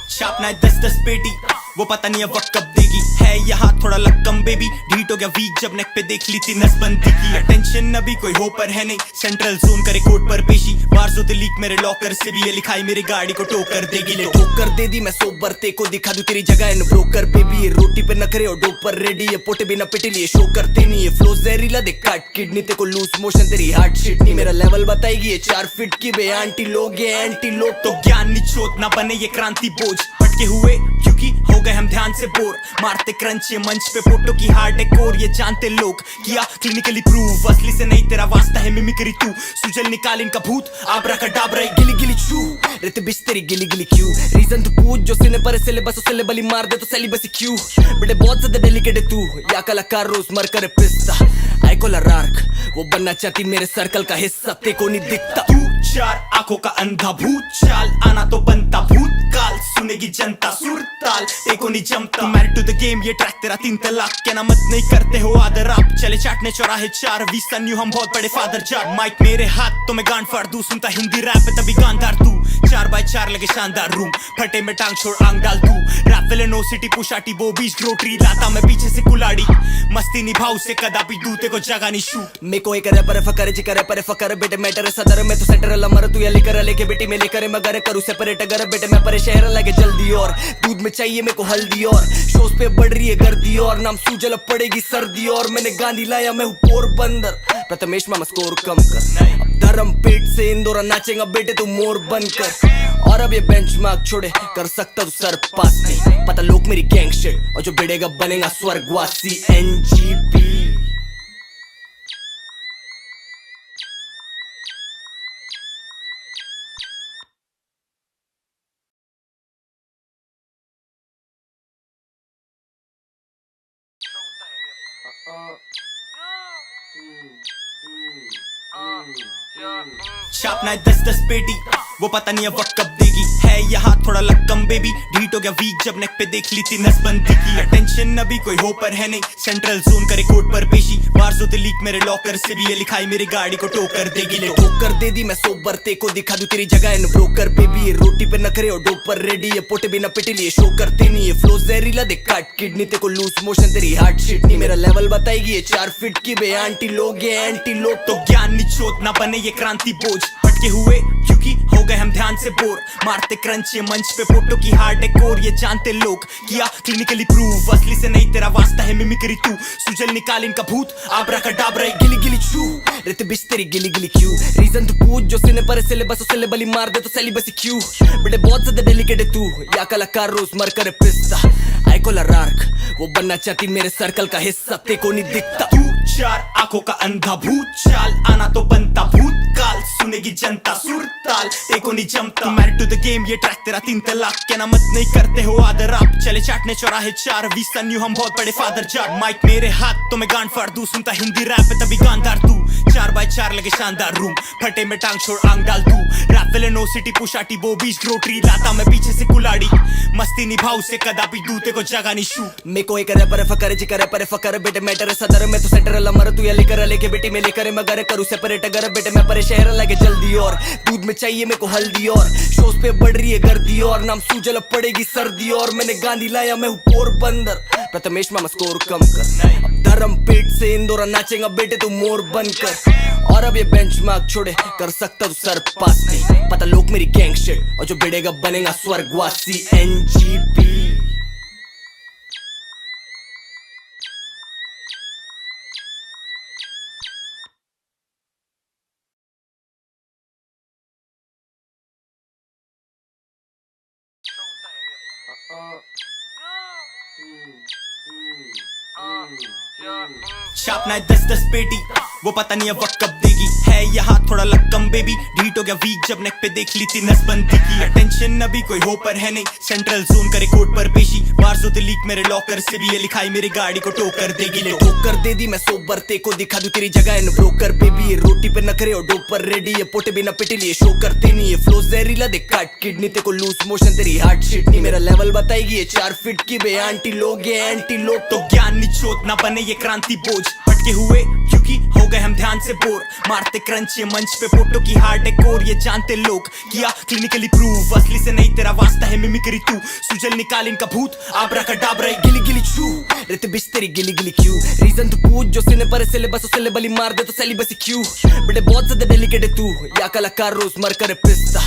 छापना है 10-10 पेटी, वो पता नहीं अब वक्त कब देगी। है यहाँ थोड़ा लक्कम बेबी, ढीट हो गया वीक जब नेक पे देख ली थी नसबंदी की। अटेंशन अभी कोई हो पर है नहीं, सेंट्रल जोन करे कोर्ट पर पेशी। वार्जो द लीक मेरे लॉकर से भी ये लिखाई मेरी गाड़ी को टोकर देगी। ले ठोकर दे दी मैं सोबर, ते को दिखा दूं तेरी जगह इन ब्रोकर बेबी। ये रोटी पे नखरे और डोपर रेडी, ये पोटे बिना पिटे लिए शो करते नहीं। ये फ्लो जहरीला दे काट किडनी, ते को लूज मोशन तेरी हार्ट शिट नहीं। मेरा लेवल बताएगी ये 4 फीट की बे आंटी लोग, ये एंटी लोग। तो ज्ञान निचोत ना बने ये क्रांति बोझ, भटके हुए क्योंकि हो गए हम ध्यान से बोर। मारते क्रंच ये मंच पे फोटो की हार्ड डेकोर, ये जानते लोग किया क्लिनिकली प्रूव। असली से नहीं तेरा वास्ता है मिमिक्री तू, सुजल निकाल इनका भूत आबरा का डाबरा। गिली गिली छू रहते बिच तेरी गिली गिली क्यों। रीजन तू पूछ जो सीने पर सिलेबस उसे बली मार दे तो सेलिबसी क्यों। बेटे बहुत ज्यादा डेलिकेट है तू, या कलाकार रोज मर करे पिस्ता। आई कोला रार्क वो बनना चाहती मेरे सर्कल का हिस्सा, ते को नहीं दिखता। तू 4 आंखों का अंधा भूत, चाल आना तो बनता भूतकाल। सुनेगी जनता सुरताल, एको नहीं जमता। मैरिड टू द गेम ये ट्रैक तेरा 3 तलाक के ना मत नहीं करते हो आदर आप। चले चाटने चौराहे 4 वी सन यू हम बहुत बड़े फादर जाट। माइक मेरे हाथ तो मैं गांड फाड़ दूं, सुनता हिंदी रैप है तभी गांधार तू। 4x4 लगे शानदार रूम, फटे में टांग छोड़ आंग डाल तू। रैप विले नो सिटी पुशाटी वो बीच ग्रोटरी, लाता मैं पीछे से कुलाड़ी। मस्ती निभाऊ से कदापि दूते को जगह नहीं शू। मे को एक रैपर फकर जी करे पर फकर। बेटे मैटर सदर में तो सेंटर लमर तू या लेकर लेके बेटी में लेकर मगर करूँ सेपरेट अगर। बेटे मैं परे शहर लगे जल्दी और दूध में चाहिए मेरे को हल्दी और शोज पे बढ़ रही है गर्दी और नाम सूजल पड़ेगी सर्दी। और मैंने गांधी लाया मैं हूँ पोरबंदर, प्रथमेश मामा स्कोर कम कर। अब धर्म पेट से इंदौरा नाचेगा बेटे तू मोर बनकर। और अब ये बेंचमार्क छोड़े कर सकता तू सर पास नहीं। पता लोग मेरी गैंग शिट और जो बिड़ेगा बनेगा स्वर्गवासी NGP। छापना है 10-10 पेटी, वो पता नहीं अब वक्त कब देगी। है यहाँ थोड़ा लक्कम बेबी, ढीट हो गया वीक जब नेक पे देख ली थी नसबंदी की। अटेंशन अभी कोई हो पर है नहीं, सेंट्रल जोन करे कोर्ट पर पेशी। वार्जो द लीक मेरे लॉकर से भी ये लिखाई मेरी गाड़ी को टोकर देगी। ले ठोकर दे दी मैं सोबर, ते को दिखा दूं तेरी जगह इन ब्रोकर बेबी। ये रोटी पे नखरे और डोपर रेडी, ये पोटे बिना पिटे लिए शो करते नहीं। ये फ्लो जहरीला दे काट किडनी, ते को लूज मोशन तेरी हार्ट शिट नहीं। मेरा लेवल बताएगी ये 4 फीट की बे आंटी लोग, ये एंटी लोग। तो ज्ञान निचोत ना बने ये क्रांति बोझ, भटके हुए क्योंकि हो गए हम ध्यान से बोर। मारते क्रंच ये मंच पे फोटो की हार्ड डेकोर, ये जानते लोग किया क्लिनिकली प्रूव। असली से नहीं तेरा वास्ता है मिमिक्री तू, सुजल निकाल इनका भूत आबरा का डाबरा। गिली गिली छू रहते बिच तेरी गिली गिली क्यों। रीजन तू पूछ जो सीने पर सिलेबस उसे बली मार दे तो सेलिबसी क्यों। बेटे बहुत ज्यादा डेलिकेट है तू, या कलाकार रोज मर करे पिस्ता। आई कोला रार्क वो बनना चाहती मेरे सर्कल का हिस्सा, ते को नहीं दिखता। तू 4 आंखों का अंधा भूत, चाल आना तो बनता भूतकाल। सुनेगी जनता सुरताल, एको नहीं जमता। मैरिड टू द गेम ये ट्रैक तेरा 3 तलाक के ना मत नहीं करते हो आदर आप। चले चाटने चौराहे 4 वी सन यू हम बहुत बड़े फादर जाट। माइक मेरे हाथ तो मैं गांड फाड़ दूं, सुनता हिंदी रैप है तभी गांधार तू। 4x4 लगे शानदार रूम, फटे में टांग छोड़ आंग डाल तू। रैप विले नो सिटी पुशाटी वो बीच ग्रोटरी, लाता मैं पीछे से कुलाड़ी। मस्ती निभाऊ से कदापि दूते को जगह नहीं शू। मे को एक रैपर फकर जी करे पर फकर। बेटे मैटर सदर में तो सेंटर लमर तू या लेकर लेके बेटी में लेकर मगर करूँ सेपरेट अगर। बेटे मैं परे शहर लगे जल्दी और दूध में चाहिए मेरे को हल्दी और शोज पे बढ़ रही है गर्दी और नाम सूजल पड़ेगी सर्दी। और मैंने गांधी लाया मैं हूँ पोरबंदर, प्रथमेश मामा स्कोर कम कर। अब धर्म पेट से इंदौरा नाचेगा बेटे तू मोर बनकर। और अब ये बेंचमार्क छोड़े कर सकता तू सर पास नहीं। पता लोग मेरी गैंग शिट और जो बिड़ेगा बनेगा स्वर्गवासी NGP। छापना है 10-10 पेटी, वो पता नहीं अब वक्त कब देगी। है यहाँ थोड़ा लक्कम बेबी, ढीट हो गया वीक जब नेक पे देख ली थी नसबंदी की। अटेंशन अभी कोई हो पर है नहीं, सेंट्रल जोन करे कोर्ट पर पेशी। वार्जो द लीक मेरे लॉकर से भी ये लिखाई मेरी गाड़ी को टोकर देगी। ले ठोकर दे दी मैं सोबर, ते को दिखा दूं तेरी जगह इन ब्रोकर बेबी। ये रोटी पे नखरे और डोपर रेडी, ये पोटे बिना पिटे लिए शो करते नहीं। ये फ्लो जहरीला दे काट किडनी, ते को लूज मोशन तेरी हार्ट शिट नहीं। मेरा लेवल बताएगी ये 4 फीट की बे आंटी लोग, ये एंटी लोग। तो ज्ञान निचोत ना बने ये क्रांति बोझ, भटके हुए क्योंकि हो गए हम ध्यान से बोर, मारते क्रंच ये मंच पे फोटो की हार्ड डेकोर, ये जानते लोग किया क्लिनिकली प्रूव, असली से नहीं तेरा वास्ता है मिमिक्री तू, सुजल निकाल इनका भूत आबरा का डाबरा गिली गिली छू, रहते बिच तेरी गिली गिली क्यों, रीजन तू पूछ जो सीने पर सिलेबस सिलेबली मार दे तो सेलिबसी क्यों, बेटे बहुत ज्यादा डेलिकेट है तू, या कलाकार रोज मर करे पिस्ता,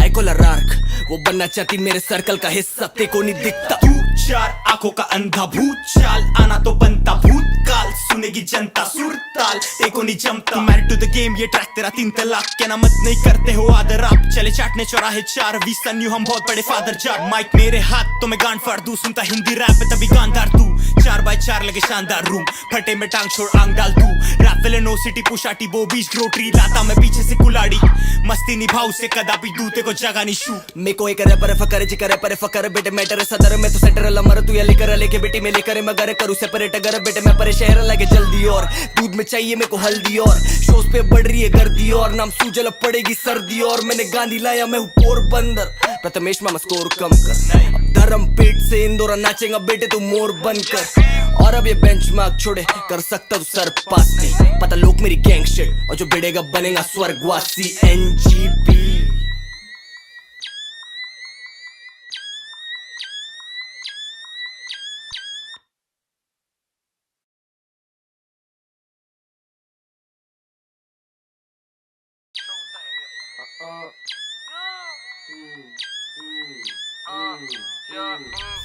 आइकोला रार्क वो बनना चाहती मेरे सर्कल का हिस्सा, ते को नहीं दिखता तू चार आंखों का अंधा भूत, चाल आना तो बनता भूतकाल, सुनेगी जनता सुरताल, एको नहीं जमता, मैरिड टू द गेम ये ट्रैक तेरा 3 तलाक, क्या ना मत नहीं करते हो आदर आप, चले चाटने चौराहे 4 वी सन यू हम बहुत बड़े फादर जाट, माइक मेरे हाथ तो मैं गांड फाड़ दूं, सुनता हिंदी रैप है तभी गांधार तू, 4x4 लगे शानदार रूम, फटे में टांग छोड़ आंग डाल तू, रैप विलन नो सिटी पुशाटी वो बीच ग्रोटरी, लाता मैं पीछे से कुलाड़ी, मस्ती निभाऊ से कदापि दूते को जगह नहीं शू, मे को एक रैपर फकर जिकर पर फकर बेटे मैटर सदर में तो सेंटर लमर तू या लेकर लेके बेटी में लेकर मगर करूँ सेपरेट अगर बेटे मैं परे शहर लगे जल्दी, और दूध में चाहिए मेरे को हल्दी, और शोज पे बढ़ रही है गर्दी, और नाम सूजल पड़ेगी सर्दी, और मैंने गांधी लाया मैं हूँ पोरबंदर, प्रथमेश मामा स्कोर कम कर, अब धर्म पेट से इंदौर नाचेगा बेटे तू मोर बनकर, और अब ये बेंचमार्क छोड़े कर सकता तू सर पास नहीं, पता लोग मेरी गैंग शिट, और जो बिड़ेगा बनेगा स्वर्गवासी NGP।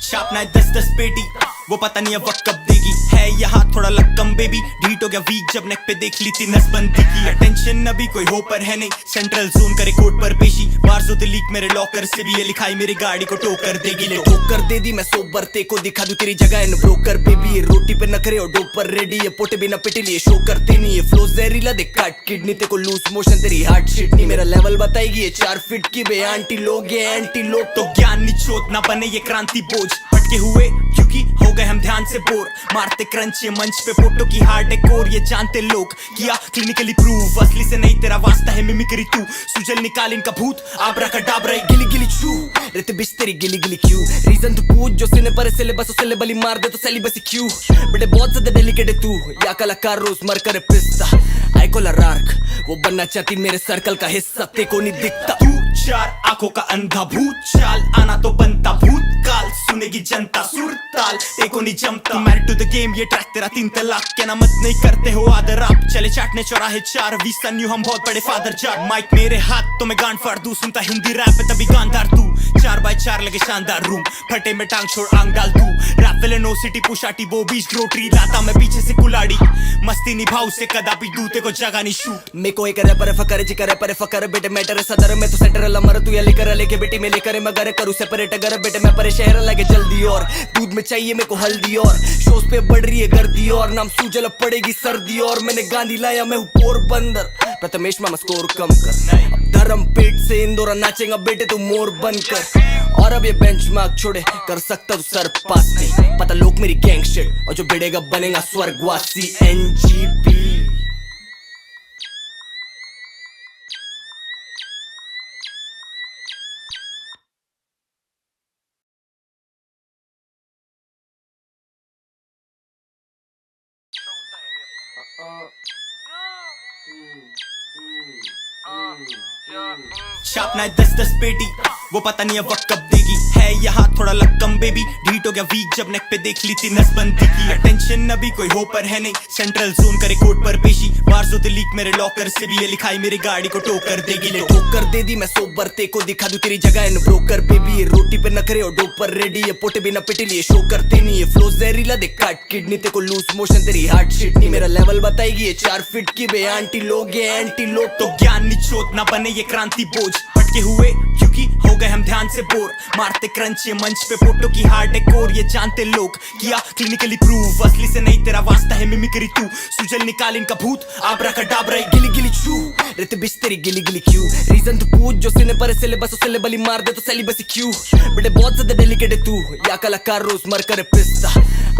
छापना है 10-10 पेटी, वो पता नहीं अब वक्त कब देगी, है यहाँ थोड़ा लक्कम बेबी, ढीट हो गया वीक जब नेक पे देख ली थी नसबंदी की, अटेंशन अभी कोई हो पर है नहीं, सेंट्रल जोन करे कोर्ट पर पेशी, वार्जो द लीक मेरे लॉकर से भी ये लिखाई मेरी गाड़ी को टोकर देगी, ले ठोकर दे दी मैं सोबर ते को दिखा दूं तेरी जगह इन ब्रोकर बेबी, ये रोटी पे नखरे और डोपर रेडी, ये पोटे बिना पिटी लिए शो करते नहीं, ये फ्लो जहरीला दे काट किडनी ते को लूज मोशन तेरी हार्ट शिट नहीं, मेरा लेवल बताएगी ये 4 फीट की बे आंटी लोग ये एंटी लोग, तो ज्ञान निचोत ना बने ये क्रांति बोझ, भटके हुए क्योंकि हो गए हम ध्यान से बोर, मारते क्रंच ये मंच पे फोटो की हार्ड डेकोर, ये जानते लोग किया क्लिनिकली प्रूव, असली से नहीं तेरा वास्ता है मिमिक्री तू, सुजल निकाल इनका भूत आबरा का डाबरा गिली गिली छू, रहते बिच तेरी गिली गिली क्यों, रीजन तू पूछ जो सीने पर सिलेबस सिलेबली मार दे तो सेलिबसी क्यों, बेटे बहुत ज्यादा डेलिकेट है तू, या कलाकार रोज मर करे पिस्ता, आइकोला रार्क वो बनना चाहती मेरे सर्कल का हिस्सा, ते को नहीं दिखता तू 4 आंखों का अंधा भूत, चाल आना तो बनता भूतकाल, सुनेगी जनता सुरताल, एको नहीं जमता, मैरिड टू द गेम ये ट्रैक तेरा 3 तलाक, क्या ना मत नहीं करते हो आदर आप, चले चाटने चौराहे 4 वी सन यू हम बहुत बड़े फादर जाट, माइक मेरे हाथ तो मैं गांड फाड़ दूं, सुनता हिंदी रैप है तभी गांधार तू, 4x4 लगे शानदार रूम, फटे में टांग छोड़ आंग डाल तू, रैप विलन नो सिटी पुशाटी वो बीच ग्रोटरी, लाता मैं पीछे से कुलाड़ी, मस्ती निभाऊ से कदापि दूते को जगह नहीं शू, मे को एक रैपर फकर जिकर पर फकर बेटे मैटर सदर में तो सेंटर लमर तू या लेकर लेके बेटी में लेकर मगर करूँ सेपरेट अगर बेटे मैं परे शहर लगे जल्दी, और दूध में चाहिए मेरे को हल्दी, और शोज पे बढ़ रही है गर्दी, और नाम सूजल पड़ेगी सर्दी, और मैंने गांधी लाया मैं हूँ पोरबंदर, प्रथमेश मामा स्कोर कम कर, अब धर्म पेट से इंदौर नाचेगा बेटे तू मोर बनकर, और अब ये बेंचमार्क छोड़े कर सकता तू सर पास नहीं, पता लोग मेरी गैंग शिट, और जो बिड़ेगा बनेगा स्वर्गवासी NGP। छापना है 10-10 पेटी, वो पता नहीं अब वक्त कब देगी, है यहाँ थोड़ा लक्कम बेबी, ढीट हो गया वीक जब नेक पे देख ली थी नसबंदी की, अटेंशन अभी कोई हो पर है नहीं, सेंट्रल जोन करे कोर्ट पर पेशी, वार्जो द लीक मेरे लॉकर से भी ये लिखाई मेरी गाड़ी को टोकर देगी, ले ठोकर दे दी मैं सोबर ते को दिखा दूं तेरी जगह इन ब्रोकर बेबी, ये रोटी पे नखरे और डोपर रेडी, ये पोटे बिना पिटी लिए शो करते नहीं, ये फ्लो जहरीला दे काट किडनी ते को लूज मोशन तेरी हार्ट शिट नहीं, मेरा लेवल बताएगी ये 4 फीट की बे आंटी लोग ये एंटी लोग, तो ज्ञान निचोत ना बने ये क्रांति बोझ, भटके हुए क्योंकि हो गए हम ध्यान से बोर, मारते क्रंच ये मंच पे फोटो की हार्ड डेकोर, ये जानते लोग किया क्लिनिकली प्रूव, असली से नहीं तेरा वास्ता है मिमिक्री तू, सुजल निकाल इनका भूत आबरा का डाबरा गिली गिली छू, रेत बिच तेरी गिली गिली क्यों रीजन तू पूछ जो सीने पर सिलेबस उसे बली मार दे तो सेलिबसी क्यों बेटे बहुत ज्यादा डेलिकेट है तू या कलाकार रोज मर कर पिस्ता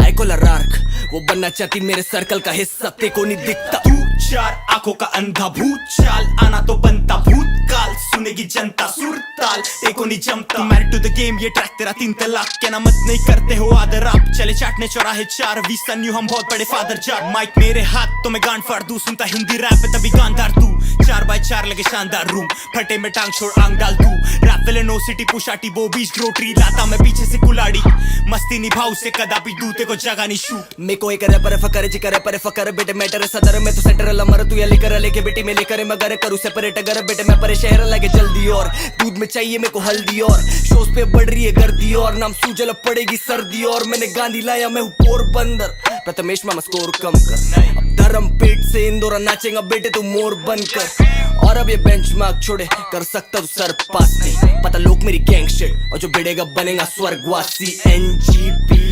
आई कोला रार्क वो बनना चाहती मेरे सर्कल का हिस्सा ते को नहीं दिखता तू चार आंखों का अंधा भूत चाल आना तो बनता भूतकाल सुनेगी जनता सुरताल एको नहीं जमता मैरिड टू द गेम ये ट्रैक तेरा 3 तलाक क्या ना मत नहीं करते हो आदर आप चले चाटने चौराहे 4 वी सन यू हम बहुत बड़े फादर जार माइक मेरे हाथ तो मैं गांड फाड़ दूं सुनता हिंदी रैप है तभी गांधार तू 4x4 लगे शानदार रूम फटे में टांग छोड़ आंग डाल तू रैप विले नो सिटी पुशाटी बो बीच ग्रोटरी लाता मैं पीछे से कुलाड़ी मस्ती निभाऊ से कदापि दूते को जगह नहीं शूट मैं कोई करे पर फकर जी करे पर फकर बेटे मैटर सदर में तो सेंटर लमर तू या लेकर लेके बेटी में लेकर मगर करूँ सेपरेट अगर बेटे मैं परे शहर लगे जल्दी और दूध में चाहिए मेरे को हल्दी और शोज पे बढ़ रही है गर्दी और नाम सूजल पड़ेगी सर्दी और मैंने गांधी लाया मैं हूँ पोरबंदर प्रथमेश मामा स्कोर कम कर अब धर्म पेट से इंदौर नाचेगा बेटे तू मोर बनकर और अब ये बेंचमार्क छोड़े कर सकता तू सर पास नहीं पता लोग मेरी गैंग शिट और जो बिड़ेगा बनेगा स्वर्गवासी एनजीपी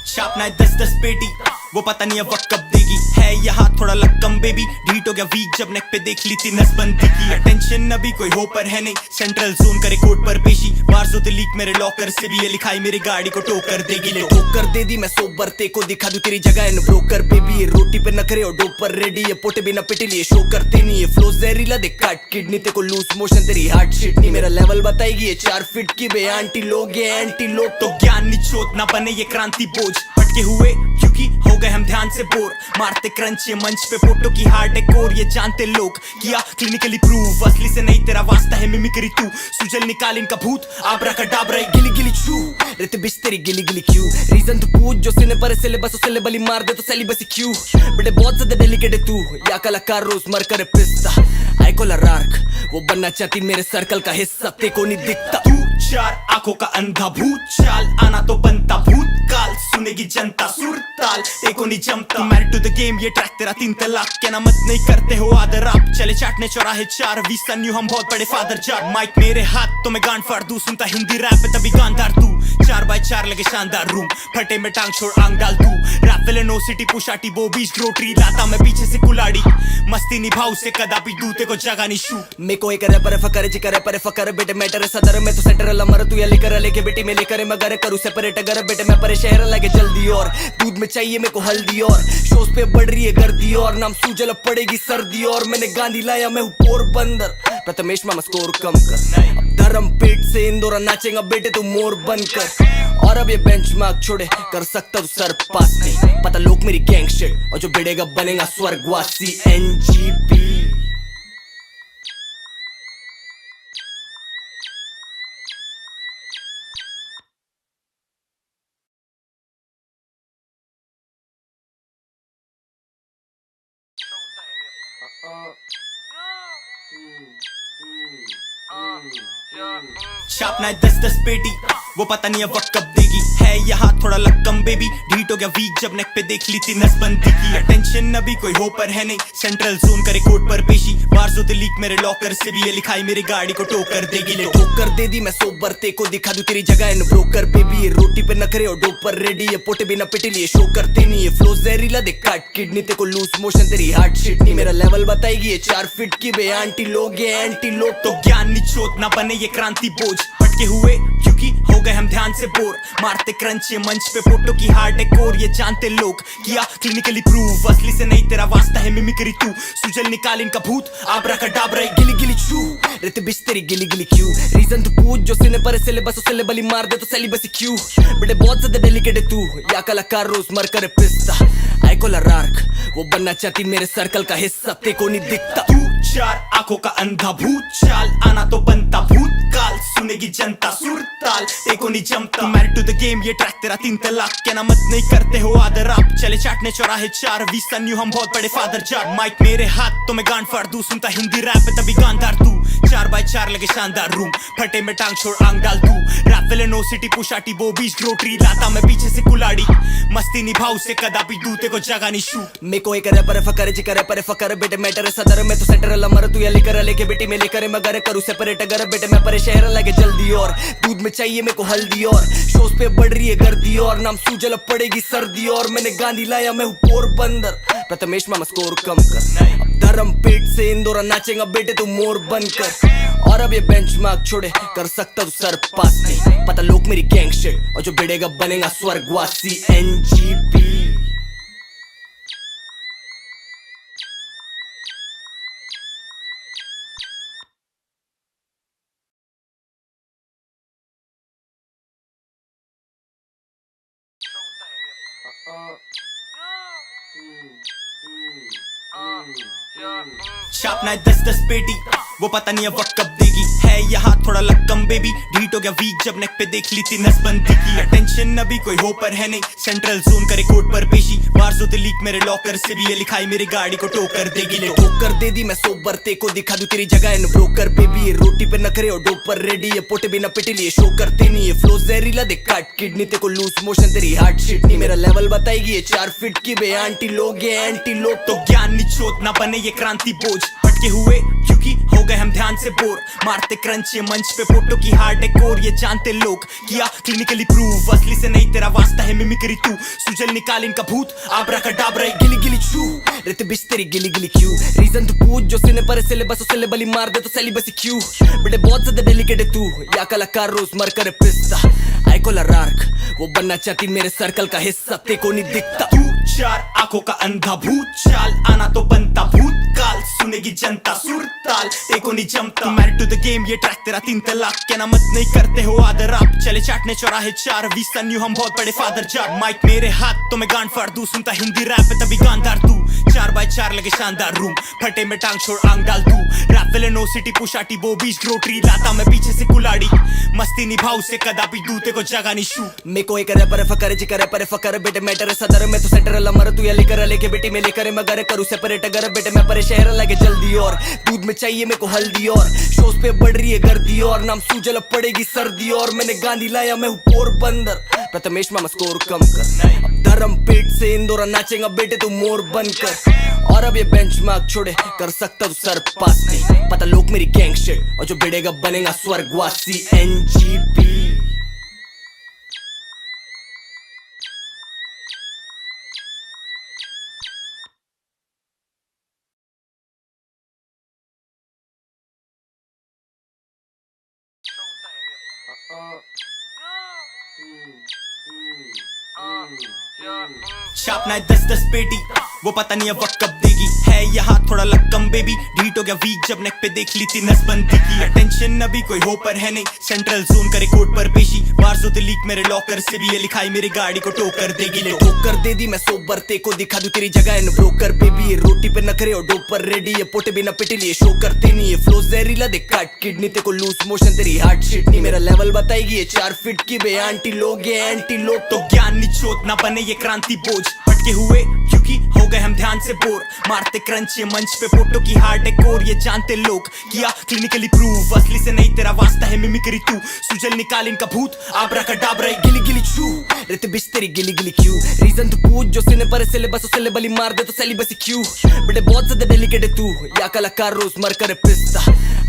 छापना है 10-10 पेटी वो पता नहीं है वक्त कब देगी है यहाँ थोड़ा लक्कम बेबी ढीट हो गया वीक जब नेक पे देख ली थी नसबंदी की अटेंशन अभी कोई हो पर है नहीं सेंट्रल जोन करे कोर्ट पर पेशी बार्स होते लीक मेरे लॉकर से भी ये लिखाई मेरी गाड़ी को टोकर देगी ले ठोकर दे दी मैं सोबर ते को दिखा दूं तेरी जगह इन ब्रोकर बेबी ये रोटी पे नखरे और डोपर रेडी ये पोटे बिना पिटे लिए शो करते नहीं ये फ्लो जहरीला दे काट किडनी ते को लूज मोशन तेरी हार्ट शिट नहीं मेरा लेवल बताएगी ये 4 फीट की बे आंटी लोग ये एंटी लोग तो ज्ञान निचोत ना बने ये क्रांति बोझ भटके हुए क्योंकि हो गए हम ध्यान से बोर मारते क्रंच ये मंच पे फोटो की हार्ड कोर ये जानते लोग किया क्लिनिकली प्रूव असली से नहीं तेरा वास्ता है मिमिक्री तू सुजल निकाल इनका भूत आबरा का डाबरा गिली गिली छू रेत बिच तेरी गिली गिली क्यों रीजन तू पूछ जो सीने पर सिलेबस उसे बली मार दे तो सेलिबसी क्यों बेटे बहुत ज्यादा डेलिकेट है तू या कलाकार रोज मर कर पिस्ता आई कोला रार्क वो बनना चाहती मेरे सर्कल का हिस्सा ते को नहीं दिखता तू चार आंखों का अंधा भूत चाल आना तो बनता भूतकाल सुनेगी जनता सुरताल एको नहीं जमता मैरिड टू द गेम ये ट्रैक तेरा 3 तलाक क्या ना मत नहीं करते हो आदर आप चले चाटने चौराहे 4 वी सन यू हम बहुत बड़े फादर जार माइक मेरे हाथ तो मैं गांड फाड़ दूं सुनता हिंदी रैप है तभी गांधार तू 4x4 लगे शानदार रूम फटे में टांग छोड़ आंग डाल तू रैप विले नो सिटी पुशाटी बो बीच ग्रोटरी लाता मैं पीछे से कुलाड़ी मस्ती निभाऊ से कदापि दूते को जगह नहीं शूट मैं कोई करे पर फकर जी करे पर फकर बेटे मैटर सदर में तो सेंटर लमर तू या लेकर लेके बेटी में लेकर मगर करूँ सेपरेट अगर बेटे मैं परे शहर लगे जल्दी और दूध में चाहिए मेरे को हल्दी और शोज पे बढ़ रही है गर्दी और नाम सूजल पड़ेगी सर्दी और मैंने गांधी लाया मैं हूँ पोरबंदर प्रथमेश मामा स्कोर कम कर अब धर्म पेट से इंदौर नाचेगा बेटे तू मोर बनकर और अब ये बेंचमार्क छोड़े कर सकता तू सर पास नहीं पता लोग मेरी गैंग शिट और जो बिड़ेगा बनेगा स्वर्गवासी एनजीपी छापना है 10-10 पेटी वो पता नहीं है वक्त कब देगी है यहाँ थोड़ा लक्कम बेबी ढीट हो गया वीक जब नेक पे देख ली थी नसबंदी की अटेंशन अभी कोई हो पर है नहीं सेंट्रल जोन करे कोर्ट पर पेशी बार्स होते लीक मेरे लॉकर से भी ये लिखाई मेरी गाड़ी को टोकर देगी ले ठोकर दे दी मैं सोबर ते को दिखा दूं तेरी जगह इन ब्रोकर बेबी ये रोटी पे नखरे और डोपर रेडी ये पोटे बिना पिटे लिए शो करते नहीं ये फ्लो जहरीला दे काट किडनी ते को लूज मोशन तेरी हार्ट शिट नहीं मेरा लेवल बताएगी ये 4 फीट की बे आंटी लोग ये एंटी लोग तो ज्ञान निचोत ना बने ये क्रांति बोझ भटके हुए क्योंकि हो गए हम ध्यान से बोर मारते क्रंच ये मंच पे फोटो की हार्ड कोर ये जानते लोग किया क्लिनिकली प्रूव असली से नहीं तेरा वास्ता है मिमिक्री तू सुजल निकाल इनका भूत आबरा का डाबरा गिली गिली छू रेत बिच तेरी गिली गिली क्यों रीजन तू पूछ जो सीने पर सिलेबस उसे बली मार दे तो सेलिबसी क्यों बेटे बहुत ज्यादा डेलिकेट है तू या कलाकार रोज मर कर पिस्ता आई कोला रार्क वो बनना चाहती मेरे सर्कल का हिस्सा ते को नहीं दिखता तू चार आंखों का अंधा भूत चाल आना तो बनता भूतकाल सुनेगी जनता सुरताल एको नहीं जमता मैरिड टू द गेम ये ट्रैक तेरा 3 तलाक क्या ना मत नहीं करते हो आदर आप चले चाटने चौराहे 4 वी सन यू हम बहुत बड़े फादर जार माइक मेरे हाथ तो मैं गांड फाड़ दूं सुनता हिंदी रैप है तभी गांधार तू 4x4 लगे शानदार रूम, फटे में टांग छोड़ आंग डाल तू। रैप विलन नो सिटी पुशाटी वो बीच ग्रोटरी, लाता मैं पीछे से कुलाड़ी, मस्ती निभाऊ से कदापि दूते को जगह नहीं शू। मैं कोई करे पर फकर जी करे पर फकर बेटे मैटर सदर में तो सेंटर लमर तू या लेकर लेके बेटी में लेकर मगर करूँ सेपरेट अगर बेटे मैं परे शहर लगे जल्दी और दूध में चाहिए मेरे को हल्दी और शोज पे बढ़ रही है गर्दी और नाम सूजल पड़ेगी सर्दी और मैंने गांधी लाया मैं हूँ पोरबंदर। प्रथमेश मामा स्कोर कम कर, अब धर्म पेट से इंदौर नाचेगा बेटे तू मोर बनकर। और अब ये बेंचमार्क छोड़े कर सकता तू सर पास नहीं, पता लोग मेरी गैंग शिट और जो भिड़ेगा बनेगा स्वर्गवासी NGP। छापना है 10-10 पेटी, वो पता नहीं अब वक्त कब देगी। है यहाँ थोड़ा लक्कम बेबी, ढीट हो गया वीक जब नेक पे देख ली थी नसबंदी की। अटेंशन अभी कोई हो पर है नहीं, सेंट्रल जोन करे कोर्ट पर पेशी। बार्स होते लीक मेरे लॉकर से भी, ये लिखाई मेरी गाड़ी को टोकर देगी। ले ठोकर दे दी मैं सोबर ते को दिखा दूं तेरी जगह इन ब्रोकर बेबी। ये रोटी पे नखरे और डोप पर रेडी, ये पोटे बिना पिटे लिए शो करते नहीं। ये फ्लो जहरीला दे काट किडनी ते को लूज मोशन तेरी हार्ट शिट नहीं। मेरा लेवल बताएगी ये 4 फीट की बे आंटी लोग, ये एंटी लोग तो ज्ञान निचोत ना बने ये क्रांति बोझ। भटके हुए क्योंकि हो गए हम ध्यान से बोर, मारते क्रंच ये मंच पे फोटो की हार्ड कोर। ये जानते लोग किया क्लिनिकली प्रूव, असली से नहीं तेरा वास्ता है मिमिक्री तू। सुजल निकाल इनका भूत आबरा का डाबरा गिली गिली छू रहते बिच तेरी गिली गिली क्यों। रीजन तू पूछ जो सिने पर सिलेबस उसे बली मार दे तो सेलिबसी क्यों। बेटे बहुत ज्यादा डेलिकेट है तू, या कलाकार रोज मर कर पिस्ता। आई कोला रार्क वो बनना चाहती मेरे सर्कल का हिस्सा, ते को नहीं दिखता। तू 4 आंखों का अंधा भूत, चाल आना तो बनता भूतकाल। सुनेगी जनता सुरताल, एको नहीं जमता। मैरिड टू द गेम ये ट्रैक तेरा 3 तलाक के ना मत नहीं करते हो आदर आप। चले चाटने चौराहे 4 वी सन यू हम बहुत बड़े फादर जाट। माइक मेरे हाथ तो मैं गांड फाड़ दूं, सुनता हिंदी रैप है तभी गांधार तू। 4x4 लगे शानदार रूम, फटे में टांग छोड़ आंग डाल तू। रैप विलन नो सिटी पुशाटी वो बीच ग्रोटरी, लाता मैं पीछे से कुलाड़ी, मस्ती निभाऊ से कदापि दूते को जगह नहीं शू। मैं कोई करे पर फकर जी करे पर फकर बेटे मैटर सदर में तो सेंटर लमर तू या लेकर लेके बेटी में लेकर मगर करूँ सेपरेट अगर बेटे मैं परे शहर लगे जल्दी और दूध में चाहिए मेरे को हल्दी और शोज पे बढ़ रही है गर्दी और नाम सूजल पड़ेगी सर्दी और मैंने गांधी लाया मैं हूँ पोरबंदर। प्रथमेश मामा स्कोर कम कर, अब धर्म पेट से इंदौर नाचेगा बेटे तू मोर बनकर। और अब ये बेंचमार्क छोड़े कर सकता तू सर पास नहीं, पता लोग मेरी गैंग शिट और जो भिड़ेगा बनेगा स्वर्गवासी NGP। छापना है 10-10 पेटी, वो पता नहीं अब वक्त कब देगी। है यहाँ थोड़ा लक्कम बेबी, ढीट हो गया वीक जब नेक पे देख ली थी नसबंदी की। अटेंशन अभी कोई हो पर है नहीं, सेंट्रल जोन करे कोर्ट पर पेशी। बार्स होते लीक मेरे लॉकर से भी, ये लिखाई मेरी गाड़ी को टोकर देगी। ले ठोकर दे दी मैं सोबर ते को दिखा दूं तेरी जगह इन ब्रोकर बेबी। ये रोटी पे नखरे और डोप पर रेडी, ये पोटे बिना पिटे लिए शो करते नहीं। ये फ्लो जहरीला दे काट किडनी ते को लूज मोशन तेरी हार्ट शिट नहीं। मेरा लेवल बताएगी ये 4 फीट की बे आंटी लोग, ये एंटी लोग तो ज्ञान निचोत ना बने ये क्रांति बोझ। भटके हुए क्योंकि हो गए हम ध्यान से बोर, मारते क्रंच ये मंच पे फोटो की हार्ड कोर। ये जानते लोग किया क्लिनिकली प्रूव, असली से नहीं तेरा वास्ता है मिमिक्री तू। सुजल निकाल इनका भूत आबरा का डाबरा गिली गिली छू रहते बिच तेरी गिली गिली क्यों। रीजन तू पूछ जो सिने पर सिलेबस उसे बली मार दे तो सेलिबसी क्यों। बेटे बहुत ज्यादा डेलिकेट है तू, या कलाकार रोज मर कर पिस्ता।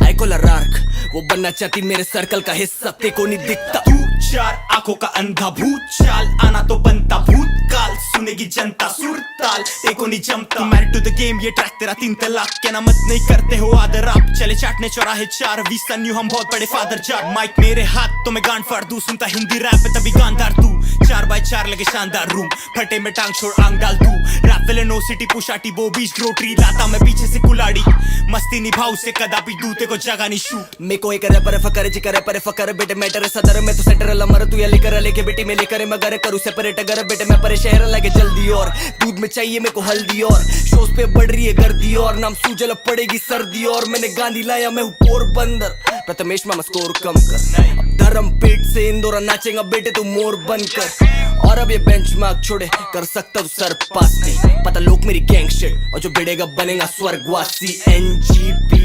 आई कोला रार्क वो बनना चाहती मेरे सर्कल का हिस्सा, ते को नहीं दिखता। तू 4 आंखों का अंधा भूत, चाल आना तो बनता भूतकाल। सुनेगी जनता सुरताल, एको नहीं जमता। मैरिड टू द गेम ये ट्रैक तेरा 3 तलाक के ना मत नहीं करते हो आदर आप। चले चाटने चौराहे 4 वी सन यू हम बहुत बड़े फादर जाट। माइक मेरे हाथ तो मैं गांड फाड़ दूं, सुनता हिंदी रैप है तभी गांधार तू। 4x4 लगे शानदार रूम, फटे में टांग छोड़ आंग डाल तू। रैप विलन नो सिटी पुशाटी वो बीच ग्रोटरी, लाता मैं पीछे से कुलाड़ी, मस्ती निभाऊ से कदापि दूते को जगह नहीं शू। मैं कोई करे पर फकर जी करे पर फकर बेटे मैटर सदर में तो सेंटर लमर तू या लेकर लेके बेटी में लेकर मगर करूँ सेपरेट अगर बेटे मैं परे शहर लगे जल्दी और दूध में चाहिए मेरे को हल्दी और शोज पे बढ़ रही है गर्दी और नाम सूजल पड़ेगी सर्दी और मैंने गांधी लाया मैं हूँ पोरबंदर। प्रथमेश मामा स्कोर कम कर, अब धर्म पेट से इंदौर नाचेगा बेटे तू मोर बनकर। और अब ये बेंचमार्क छोड़े कर सकता तू सर पास नहीं, पता लोग मेरी गैंग शिट और जो भिड़ेगा बनेगा स्वर्गवासी NGP।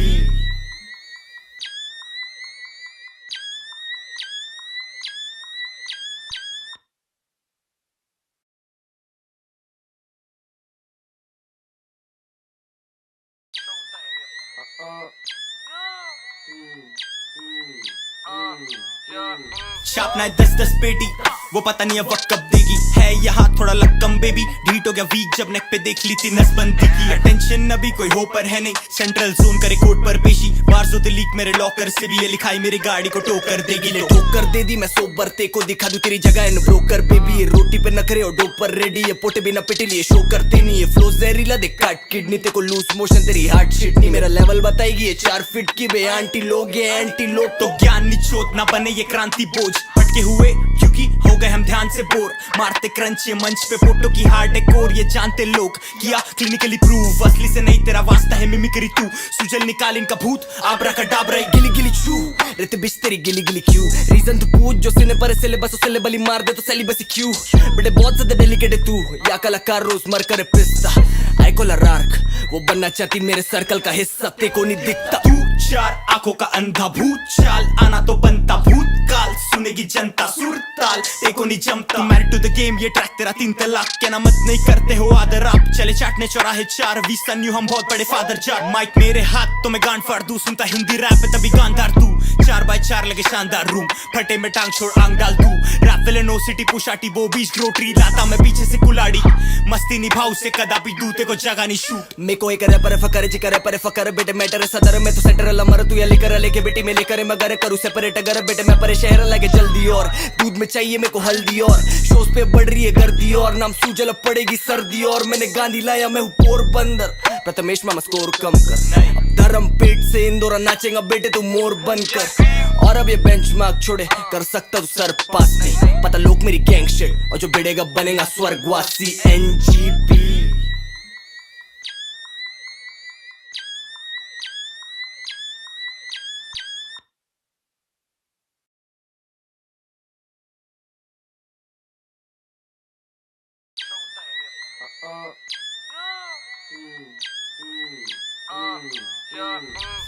छापना है 10-10 पेटी, वो पता नहीं अब वक्त कब देगी। है यहाँ थोड़ा लक्कम बेबी, ढीट हो गया वीक जब नेक पे देख ली थी नसबंदी की। अटेंशन अभी कोई हो पर है नहीं, सेंट्रल जोन करे कोर्ट पर पेशी। वार्जो द लीक मेरे लॉकर से भी ये लिखाई मेरी गाड़ी को टोकर देगी। ले ठोकर दे दी मैं सोबर, ते को दिखा दूं तेरी जगह इन ब्रोकर बेबी। ये रोटी पे नखरे और डोपर रेडी, ये पोटे बिना पिटे लिए शो करते नहीं। ये फ्लो जहरीला दे काट किडनी, ते को लूज मोशन तेरी हार्ट शिट नहीं। मेरा लेवल बताएगी ये 4 फीट की बे आंटी लोग, ये एंटी लोग। तो ज्ञान निचोत ना बने ये क्रांति बोझ, भटके हुए क्योंकि हो गए हम ध्यान से बोर। मारते क्रंच ये मंच पे फोटो की हार्ड डेकोर, ये जानते लोग किया क्लिनिकली प्रूव। असली से नहीं तेरा वास्ता है मिमिक्री तू, सुजल निकाल इनका भूत आबरा का डाबरा। गिली गिली छू रहते बिच तेरी गिली गिली क्यों। रीजन तू पूछ जो सिने पर सिलेबस उसे बली मार दे तो सेलिबसी क्यों। बेटे बहुत ज्यादा डेलिकेट है तू, या कलाकार रोज मर करे पिस्ता। आई कोला रार्क वो बनना चाहती मेरे सर्कल का हिस्सा, ते को नहीं दिखता। तू 4 आंखों का अंधा भूत, चाल आना तो बनता भूतकाल। सुनेगी जनता सुरताल, एको नहीं जमता। मैरिड टू द गेम ये ट्रैक तेरा 3 तलाक के ना मत नहीं करते हो आदर आप। चले चाटने चौराहे 4 वी सन यू हम बहुत बड़े फादर जाट। माइक मेरे हाथ तो मैं गांड फाड़ दूं, सुनता हिंदी रैप है तभी गांधार तू। 4x4 लगे शानदार रूम, फटे में टांग छोड़ आंग डाल तू। रैप विले नो सिटी पुशाटी वो बीच ग्रोटरी, लाता मैं पीछे से कुलाड़ी। मस्ती निभाऊ से कदापि दूते को जगह नहीं शू। मे को एक रैपर फकर जिकर पर फकर बेटे मैटर सदर में तो सेंटर लमर तू ये लेकर लेके बेटी में लेकर मगर करूँ सेपरेट अगर बेटे मैं परे शहर लगे जल्दी। और दूध में चाहिए मेरे को हल्दी, और शोज पे बढ़ रही है गर्दी, और नाम सूजल पड़ेगी सर्दी। और मैंने गांधी लाया मैं हूँ पोरबंदर, प्रथमेश मामा स्कोर कम कर। अब धर्म पेट से इंदौरा नाचेगा बेटे तू मोर बनकर। और अब ये बेंचमार्क छोड़े कर सकता तू सर पास नहीं। पता लोग मेरी गैंग शिट, और जो बिड़ेगा बनेगा स्वर्गवासी NGP।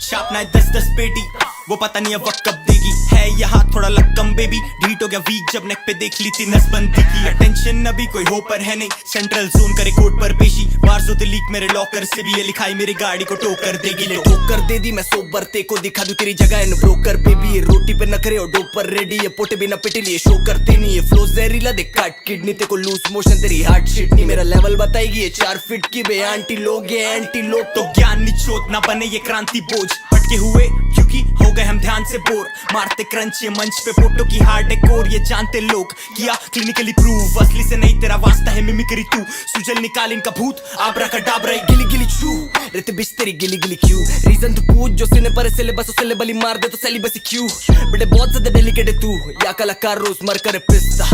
छापना है 10-10 पेटी, वो पता नहीं अब वक्त कब देगी। है यहाँ थोड़ा लक्कम बेबी, ढीट हो गया वीक जब नेक पे देख ली थी नसबंदी की। अटेंशन अभी कोई हो पर है नहीं, सेंट्रल जोन करे कोर्ट पर पेशी। वार्जो द लीक मेरे लॉकर से भी ये लिखाई मेरी गाड़ी को टोकर देगी। ले ठोकर दे दी मैं सोबर, ते को दिखा दूं तेरी जगह इन ब्रोकर बेबी। ये रोटी पे नखरे और डोपर रेडी, ये पोटे बिना पिटे लिए शो करते नहीं। ये फ्लो जहरीला दे काट किडनी, ते को लूज मोशन तेरी हार्ट शिट नहीं। मेरा लेवल बताएगी ये 4 फीट की बे आंटी लोग, ये एंटी लोग। तो ज्ञान निचोत ना बने ये क्रांति बोझ, भटके हुए क्योंकि हो गए हम ध्यान से बोर। मारते क्रंच ये मंच पे फोटो की हार्ड डेकोर, ये जानते लोग किया क्लिनिकली प्रूव। असली से नहीं तेरा वास्ता है मिमिक्री तू, सुजल निकाल इनका भूत आबरा का डाबरा। गिली गिली छू रहते बिच तेरी गिली गिली क्यों। रीजन तू पूछ जो सिने पर सिलेबस उसे बली मार दे तो सेलिबसी क्यों। बेटे बहुत ज्यादा डेलिकेट है तू, या कलाकार रोज मर करे पिस्ता।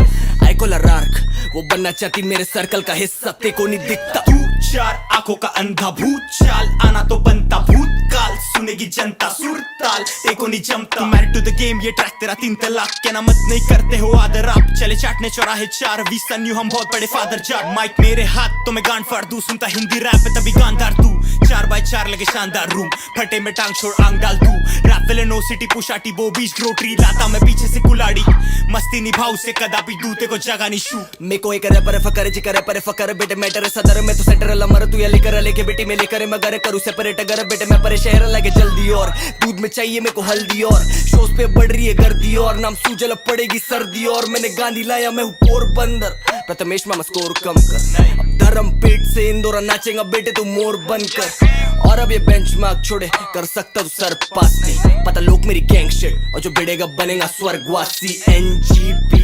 आई कोला रार्क वो बनना चाहती मेरे सर्कल का हिस्सा, ते को नहीं दिखता। तू 4 आंखों का अंधा भूत, चाल आना तो बनता भूतकाल। सुनेगी जनता सुरताल, एको नहीं जमता। मैरिड टू द गेम ये ट्रैक तेरा 3 तलाक के ना मत नहीं करते हो आदर आप। चले चाटने चौराहे 4 वी सन यू हम बहुत बड़े फादर जाट। माइक मेरे हाथ तो मैं गांड फाड़ दूं, सुनता हिंदी रैप है तभी गांधार तू। 4x4 लगे शानदार रूम, फटे में टांग छोड़ आंग डाल तू। रैप विले नो सिटी पुशाटी वो बीच ग्रोटरी, लाता मैं पीछे से कुलाड़ी। मस्ती निभाऊ से कदापि दूते को जगह नहीं शू। मे को एक रैपर फकर जिकर पर फकर बेटे मैटर सदर में तो सेंटर लमर तू ये लेकर लेके बेटी में लेकर मगर करूँ सेपरेट अगर बेटे मैं परे शहर लगे जल्दी। और दूध में चाहिए मेरे को हल्दी, और शोज पे बढ़ रही है गर्दी, और नाम सूजल पड़ेगी सर्दी। और मैंने गांधी लाया मैं हूँ पोरबंदर, प्रथमेश मामा स्कोर कम कर। अब धर्म पेट से इंदौरा नाचेगा बेटे तू मोर बनकर। और अब ये बेंचमार्क छोड़े कर सकता तू सर पास नहीं। पता लोग मेरी गैंग शिट, और जो बिड़ेगा बनेगा स्वर्गवासी NGP।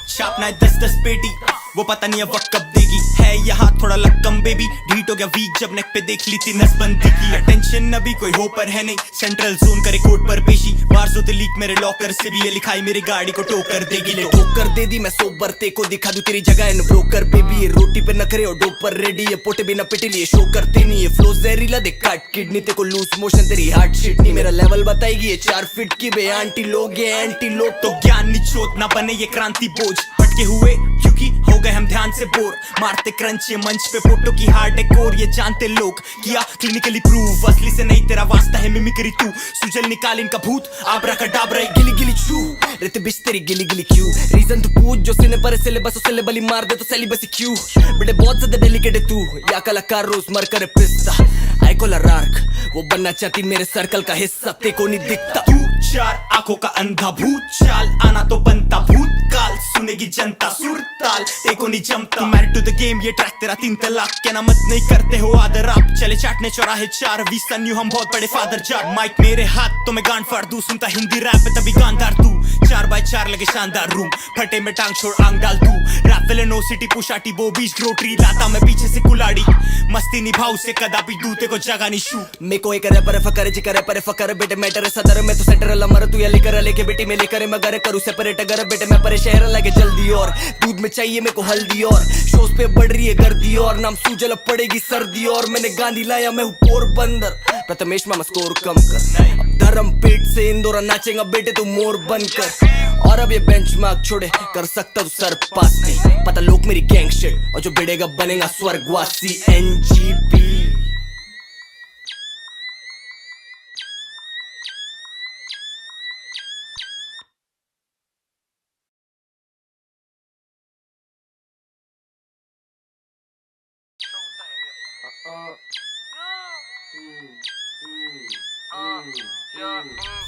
छापना है 10-10 पेटी, वो पता नहीं अब वक्त कब देगी। है यहाँ थोड़ा लक्कम बेबी, ढीट हो गया वीक जब नेक पे देख ली थी नसबंदी की। अटेंशन अभी कोई हो पर है नहीं, सेंट्रल जोन करे कोर्ट पर पेशी। वार्जो द लीक मेरे लॉकर से भी ये लिखाई मेरी गाड़ी को टोकर देगी। ले ठोकर दे दी मैं सोबर, ते को दिखा दूं तेरी जगह इन ब्रोकर बेबी। ये रोटी पे नखरे और डोपर रेडी, ये पोटे बिना पिटे लिए शो करते नहीं। ये फ्लो जहरीला दे काट किडनी, ते को लूज मोशन तेरी हार्ट शिट नहीं। मेरा लेवल बताएगी ये 4 फीट की बे आंटी लोग, ये एंटी लोग। तो ज्ञान निचोत ना बने ये क्रांति बोझ, भटके हुए क्योंकि हो गए हम ध्यान से बोर, मारते क्रंच ये मंच पे फोटो की हार्ड डेकोर, ये जानते लोग किया क्लिनिकली प्रूव, असली से नहीं तेरा वास्ता है मिमिक्री तू, सुजल निकाल इनका भूत आब्राकडाब्रा गिली गिली छू, रहते बिच तेरी गिली गिली क्यों, रीजन तू पूछ जो सिने पर सिलेबस उसे बली मार दे तो सेलिबसी क्यों, बेटे बहुत ज्यादा डेलिकेट है तू, या कलाकार रोज मर करे पिस्ता, आई कोला रार्क वो बनना चाहती मेरे सर्कल का हिस्सा, ते को नहीं दिखता तू चार आंखों का अंधा भूत चाल, आना तो बनता भूतकाल, सुनेगी जनता सुरताल, एको नहीं जमता मैरिड टू द गेम, ये ट्रैक तेरा 3 तलाक, क्या ना मत नहीं करते हो आदर आप, चले चाटने चौराहे 4 वी सन यू हम बहुत बड़े फादर जाट, माइक मेरे हाथ तो मैं गांड फाड़ दूं, सुनता हिंदी रैप है तभी गांधार तू, 4x4 लगे शानदार रूम, फटे में टांग छोड़ आंग डाल तू, रैप विलन नो सिटी पुशाटी वो बीच ग्रोटरी, लाता मैं पीछे से कुलाड़ी, मस्ती निभाऊ से कदापि दूते को जगह नहीं शू, मे को एक रैपर फकर जिकर पर फकर बेटे मैटर सदर में तो सेंटर लमर तू या लेकर लेके बेटी में लेकर मगर करूँ सेपरेट अगर बेटे मैं परे शहर लगे जल्दी, और दूध में चाहिए मेरे को हल्दी, और शोज पे बढ़ रही है गर्दी, और नाम सूजल पड़ेगी सर्दी, और मैंने गांधी लाया मैं हूँ पोरबंदर, प्रथमेश मामा स्कोर कम कर, अब धर्म पेट से इंदौर नाचेगा बेटे तू मोर बनकर, और अब ये बेंचमार्क छोड़े कर सकता तू सर पास नहीं, पता लोग मेरी गैंग शिट, और जो बिड़ेगा बनेगा स्वर्गवासी NGP।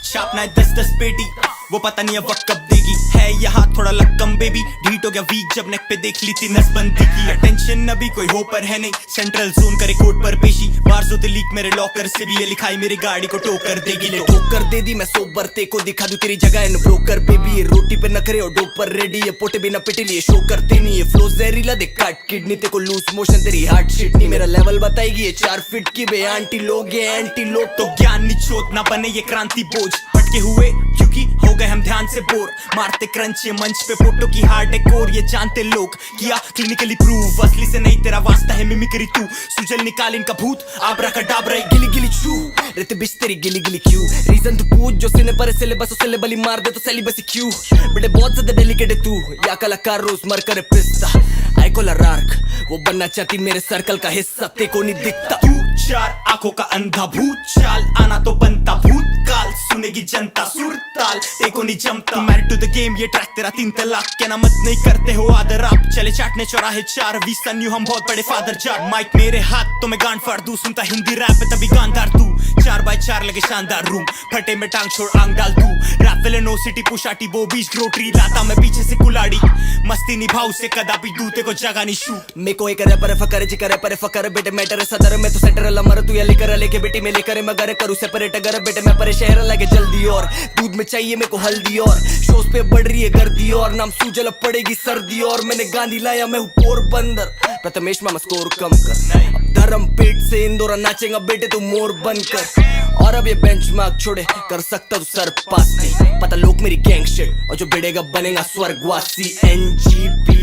छापना है 10-10 पेटी, वो पता नहीं अब वक्त कब देगी, है यहाँ थोड़ा लक्कम बेबी, ढीट हो गया वीक जब नेक पे देख ली थी नसबंदी की, अटेंशन अभी कोई हो पर है नहीं, सेंट्रल जोन करे कोर्ट पर पेशी, वार्जो द लीक मेरे लॉकर से भी ये लिखाई मेरी गाड़ी को टोकर देगी, ले ठोकर दे दी मैं सोबर ते को दिखा दूं तेरी जगह इन ब्रोकर बेबी, ये रोटी पे नखरे और डोप पर रेडी, ये पोटे बिना पिटी लिए शो करते नहीं, ये फ्लो जहरीला दे काट किडनी ते को लूज मोशन तेरी हार्ट शिट नहीं, मेरा लेवल बताएगी ये 4 फीट की बे आंटी लोग ये एंटी लोग, तो ज्ञान निचोत ना बने ये क्रांति बोझ, भटके हुए क्योंकि हो गए हम ध्यान से बोर, मारते क्रंच ये मंच पे फोटो की हार्ड डेकोर, ये जानते लोग किया क्लिनिकली प्रूव, असली से नहीं तेरा वास्ता है मिमिक्री तू, सुजल निकाल इनका भूत आब्राकडाब्रा गिली गिली छू, रहते बिच तेरी गिली गिली क्यों, रीजन तू पूछ जो सिने पर सिलेबस उसे बली मार दे तो सेलिबसी क्यों, बेटे बहुत ज्यादा डेलिकेट है तू, या कलाकार रोज मर करे पिस्ता, आई कोला रार्क वो बनना चाहती मेरे सर्कल का हिस्सा, ते को नहीं दिखता तू चार आंखों का अंधा भूत चाल, आना तो बनता भूतकाल, सुनेगी जनता सुरताल, एको नहीं जमता मैरिड टू द गेम, ये ट्रैक तेरा 3 तलाक, क्या ना मत नहीं करते हो आदर आप, चले चाटने चौराहे 4 वी सन यू हम बहुत बड़े फादर जाट, माइक मेरे हाथ तो मैं गांड फाड़ दूं, सुनता हिंदी रैप है तभी गांधार तू, 4x4 लगे शानदार रूम, फटे में टांग छोड़ आंग डाल तू, रैप विलन नो सिटी पुशाटी वो बीच ग्रोटरी, लाता मैं पीछे से कुलाड़ी, मस्ती निभाऊ से कदापि दूते को जगह नहीं शू, मे को एक रैपर फकर जिकर पर फकर बेटे मैटर सदर में तो सेंटर लमर तू या लेकर लेके बेटी में लेकर मगर करूँ सेपरेट अगर बेटे मैं परे शहर लगे जल्दी, और दूध में चाहिए मेरे को हल्दी, और शोज पे बढ़ रही है गर्दी, और नाम सूजल पड़ेगी सर्दी, और मैंने गांधी लाया मैं हूँ पोरबंदर, प्रथमेश मामा स्कोर कम कर, अब धर्म पेट से इंदौर नाचेगा बेटे तू मोर बनकर, और अब ये बेंचमार्क छोड़े कर सकता तू सर पास नहीं, पता लोग मेरी गैंग शिट, और जो बिड़ेगा बनेगा स्वर्गवासी NGP।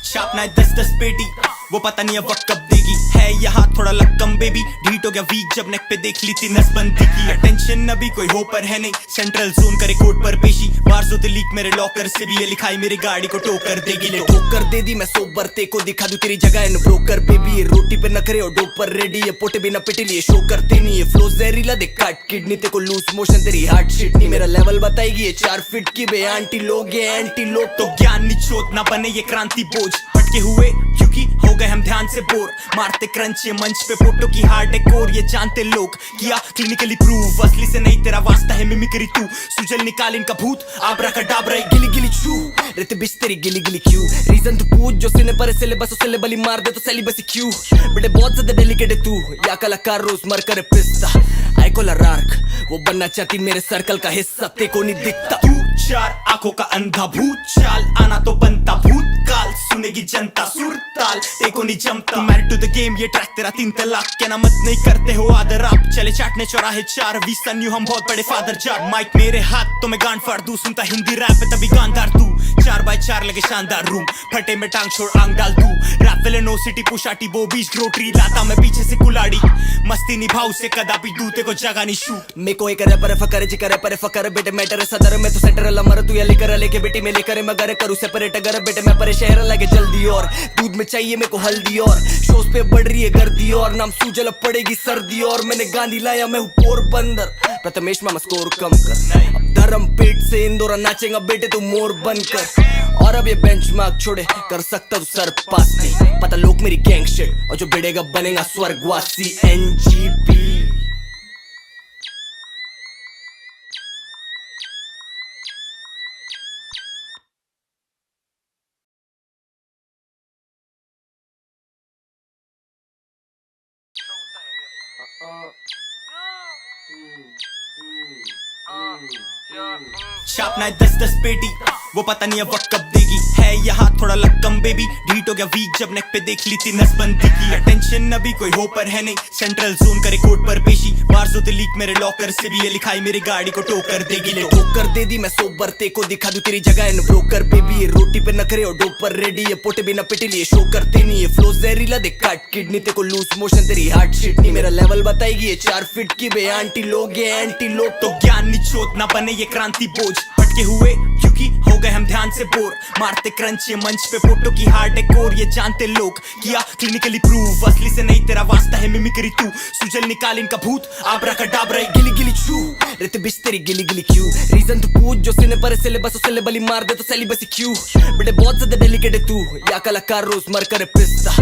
छापना है 10-10 पेटी, वो पता नहीं अब वक्त कब देगी, है यहाँ थोड़ा लक्कम बेबी, ढीट हो गया वीक जब नेक पे देख ली थी नसबंदी की, अटेंशन अभी कोई हो पर है नहीं, सेंट्रल जोन करे कोर्ट पर पेशी, वार्जो द लीक मेरे लॉकर से भी ये लिखाई मेरी गाड़ी को टोकर देगी, ले ठोकर दे दी मैं सोबर ते को दिखा दूं तेरी जगह इन ब्रोकर बेबी, ये रोटी पे नखरे और डोप पर रेडी, ये पोटे बिना पिटी लिए शो करते नहीं, ये फ्लो जहरीला दे काट किडनी ते को लूज मोशन तेरी हार्ट शिट नहीं, मेरा लेवल बताएगी ये 4 फीट की बे आंटी लोग ये एंटी लोग, तो ज्ञान निचोत ना बने ये क्रांति बोझ, भटके हुए क्योंकि हो गए हम ध्यान से बोर, मारते क्रंच ये मंच पे फोटो की हार्ड डेकोर, ये जानते लोग किया क्लिनिकली प्रूव, असली से नहीं तेरा वास्ता है मिमिक्री तू, सुजल निकाल इनका भूत आब्राकडाब्रा गिली गिली छू, रहते बिच तेरी गिली गिली क्यों, रीजन तू पूछ जो सिने पर सिलेबस उसे बली मार दे तो सेलिबसी क्यों, बेटे बहुत ज्यादा डेलिकेट है तू, या कलाकार रोज मर करे पिस्ता, आई कोला रार्क वो बनना चाहती मेरे सर्कल का हिस्सा, ते को नहीं दिखता तू चार आंखों का अंधा भूत चाल, आना तो बनता भूतकाल, सुनेगी जनता सुरताल देखो नहीं जमता मैरिड टू द गेम ये ट्रैक तेरा 3 तलाक के ना मत नहीं करते हो आदर आप चले चाटने चौराहे 4 20 सन यू हम बहुत बड़े फादर जार माइक मेरे हाथ तो मैं गान फाड़ दूं सुनता हिंदी रैप है तभी गानदार तू 4x4 लगे शानदार रूम फटे में टांग छोड़ आंग डाल तू रैप विले नो सिटी पुशाटी बो बीच ग्रोटरी लाता मैं पीछे से कुलाड़ी मस्ती निभाऊ से कदापि दूते को जगह नहीं शूट मैं कोई करे पर फकर जी करे पर फकर बेटे मैटर सदर में तो सेंटर लमर तू ये लेकर लेके बेटी में लेकर मगर करूँ सेपरेट अगर बेटे मैं परे शहर लगे जल्दी और दूध में चाहिए मेरे को हल्दी और शोज पे बढ़ रही है गर्दी और नाम सूजल पड़ेगी सर्दी और मैंने गांधी लाया मैं हूँ पोरबंदर प्रथमेश मामा स्कोर कम कर अब धर्म पेट से इंदौर नाचेगा बेटे तू मोर बनकर और अब ये बेंचमार्क छोड़े कर सकता तू सर पास नहीं पता लोग मेरी गैंग शिट और जो बिड़ेगा बनेगा स्वर्गवासी एनजीपी छापना है 10-10 पेटी वो पता नहीं है वक्त कब देगी है यहाँ थोड़ा लक्कम बेबी ढीट हो गया वीक जब नेक पे देख ली थी नसबंदी की अटेंशन अभी कोई हो पर है नहीं सेंट्रल जोन करे कोर्ट पर पेशी बार्स होते लीक मेरे लॉकर से भी ये लिखाई मेरी गाड़ी को टोकर देगी ले ठोकर दे दी मैं सोबर ते को दिखा दूं तेरी जगह इन ब्रोकर बेबी ये रोटी पे नखरे और डोपर रेडी ये पोटे बिना पिटी लिए शो करते नहीं ये फ्लो जहरीला दे काट किडनी ते को लूज मोशन तेरी हार्ट शिट नहीं मेरा लेवल बताएगी ये 4 फीट की बे आंटी लोग ये एंटी लोग तो ज्ञान निचोत ना बने ये क्रांति बोझ भटके हुए क्योंकि हो गए हम ध्यान से बोर मारते क्रंच ये मंच पे फोटो की हार्ड कोर ये जानते लोग किया क्लिनिकली प्रूव असली से नहीं तेरा वास्ता है मिमिक्री तू सुजल निकाल इनका भूत आबरा का डाबरा गिली गिली छू रहते बिच तेरी गिली गिली क्यों रीजन तू पूछ जो सिने पर सिलेबस उसे बली मार दे तो सेलिबसी क्यों बेटे बहुत ज्यादा डेलिकेट है तू या कलाकार रोज मर करे पिस्ता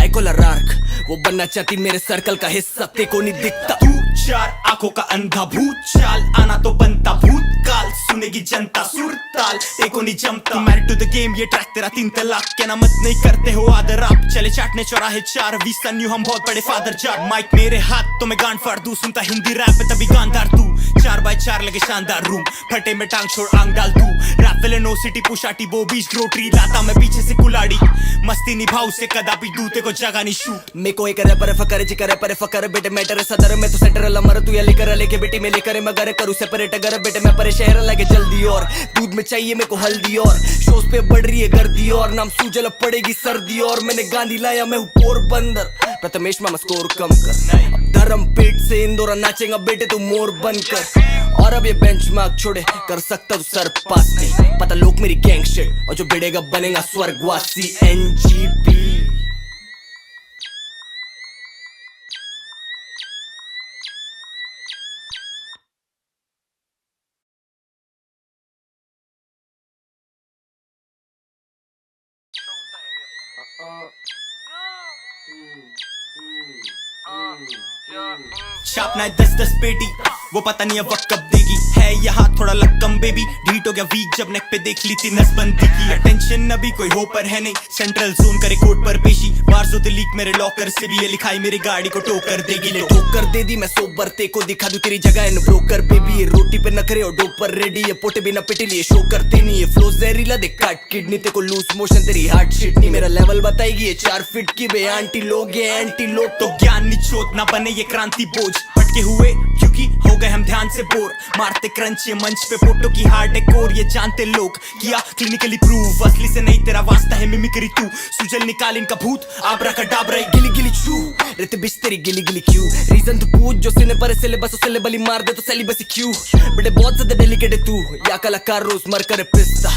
आइकोला रार्क वो बनना चाहती मेरे सर्कल का हिस्सा ते को नहीं दिखता तू 4 आंखों का अंधा भूत चाल आना तो बनता भूतकाल सुनेगी जनता सुरताल देखो नहीं जमता मैरिड टू द गेम ये ट्रैक तेरा 3 तलाक के ना मत नहीं करते हो आदर आप चले चाटने चौराहे 4 20 सन यू हम बहुत बड़े फादर जार माइक मेरे हाथ तो मैं गान फाड़ दूं सुनता हिंदी रैप है तभी गानदार तू 4x4 लगे शानदार रूम फटे में टांग छोड़ आंग डाल तू रैप विले नो सिटी पुशाटी बो बीच ग्रोटरी लाता मैं पीछे से कुलाड़ी मस्ती निभाऊ से कदापि दूते को जगह नहीं शूट मैं कोई करे पर फकर जी करे पर फकर बेटे मैटर सदर में तो सेंटर लमर तू ये लेकर लेके बेटी में लेकर मगर करूँ सेपरेट अगर बेटे मैं परे शहर लगे जल्दी और दूध में चाहिए मेरे को हल्दी और शोज पे बढ़ रही है गर्दी और नाम सूजल पड़ेगी सर्दी और मैंने गांधी लाया मैं हूँ पोरबंदर प्रथमेश मामा स्कोर कम कर अब धर्म पेट से इंदौर नाचेगा बेटे तू मोर बनकर और अब ये बेंचमार्क छोड़े कर सकता तू सर पास नहीं पता लोग मेरी गैंग शिट और जो बिड़ेगा बनेगा स्वर्गवासी एनजीपी छापना है 10-10 पेटी वो पता नहीं है वक्त कब देगी है यहाँ थोड़ा लक्कम बेबी ढीट हो गया वीक जब नेक पे देख ली थी नसबंदी की अटेंशन अभी कोई हो पर है नहीं सेंट्रल जोन करे कोर्ट पर पेशी बार्स होते लीक मेरे लॉकर से भी ये लिखाई मेरी गाड़ी को टोकर देगी ले ठोकर दे दी मैं सोबर ते को दिखा दूं तेरी जगह इन ब्रोकर बेबी ये रोटी पे नखरे और डोपर रेडी ये पोटे बिना पिटी लिए शो करते नहीं ये फ्लो जहरीला दे काट किडनी ते को लूज मोशन तेरी हार्ट शिट नहीं मेरा लेवल बताएगी ये 4 फीट की बे आंटी लोग ये एंटी लोग तो ज्ञान निचोत ना बने ये क्रांति बोझ भटके हुए क्योंकि हो गए हम ध्यान से बोर मारते क्रंच ये मंच पे फोटो की हार्ड कोर ये जानते लोग किया क्लिनिकली प्रूव असली से नहीं तेरा वास्ता है मिमिक्री तू सुजल निकाल इनका भूत आबरा का डाबरा गिली गिली छू रहते बिच तेरी गिली गिली क्यों रीजन तू पूछ जो सिने पर सिलेबस उसे बली मार दे तो सेलिबसी क्यों बेटे बहुत ज्यादा डेलिकेट है तू या कलाकार रोज मर करे पिस्ता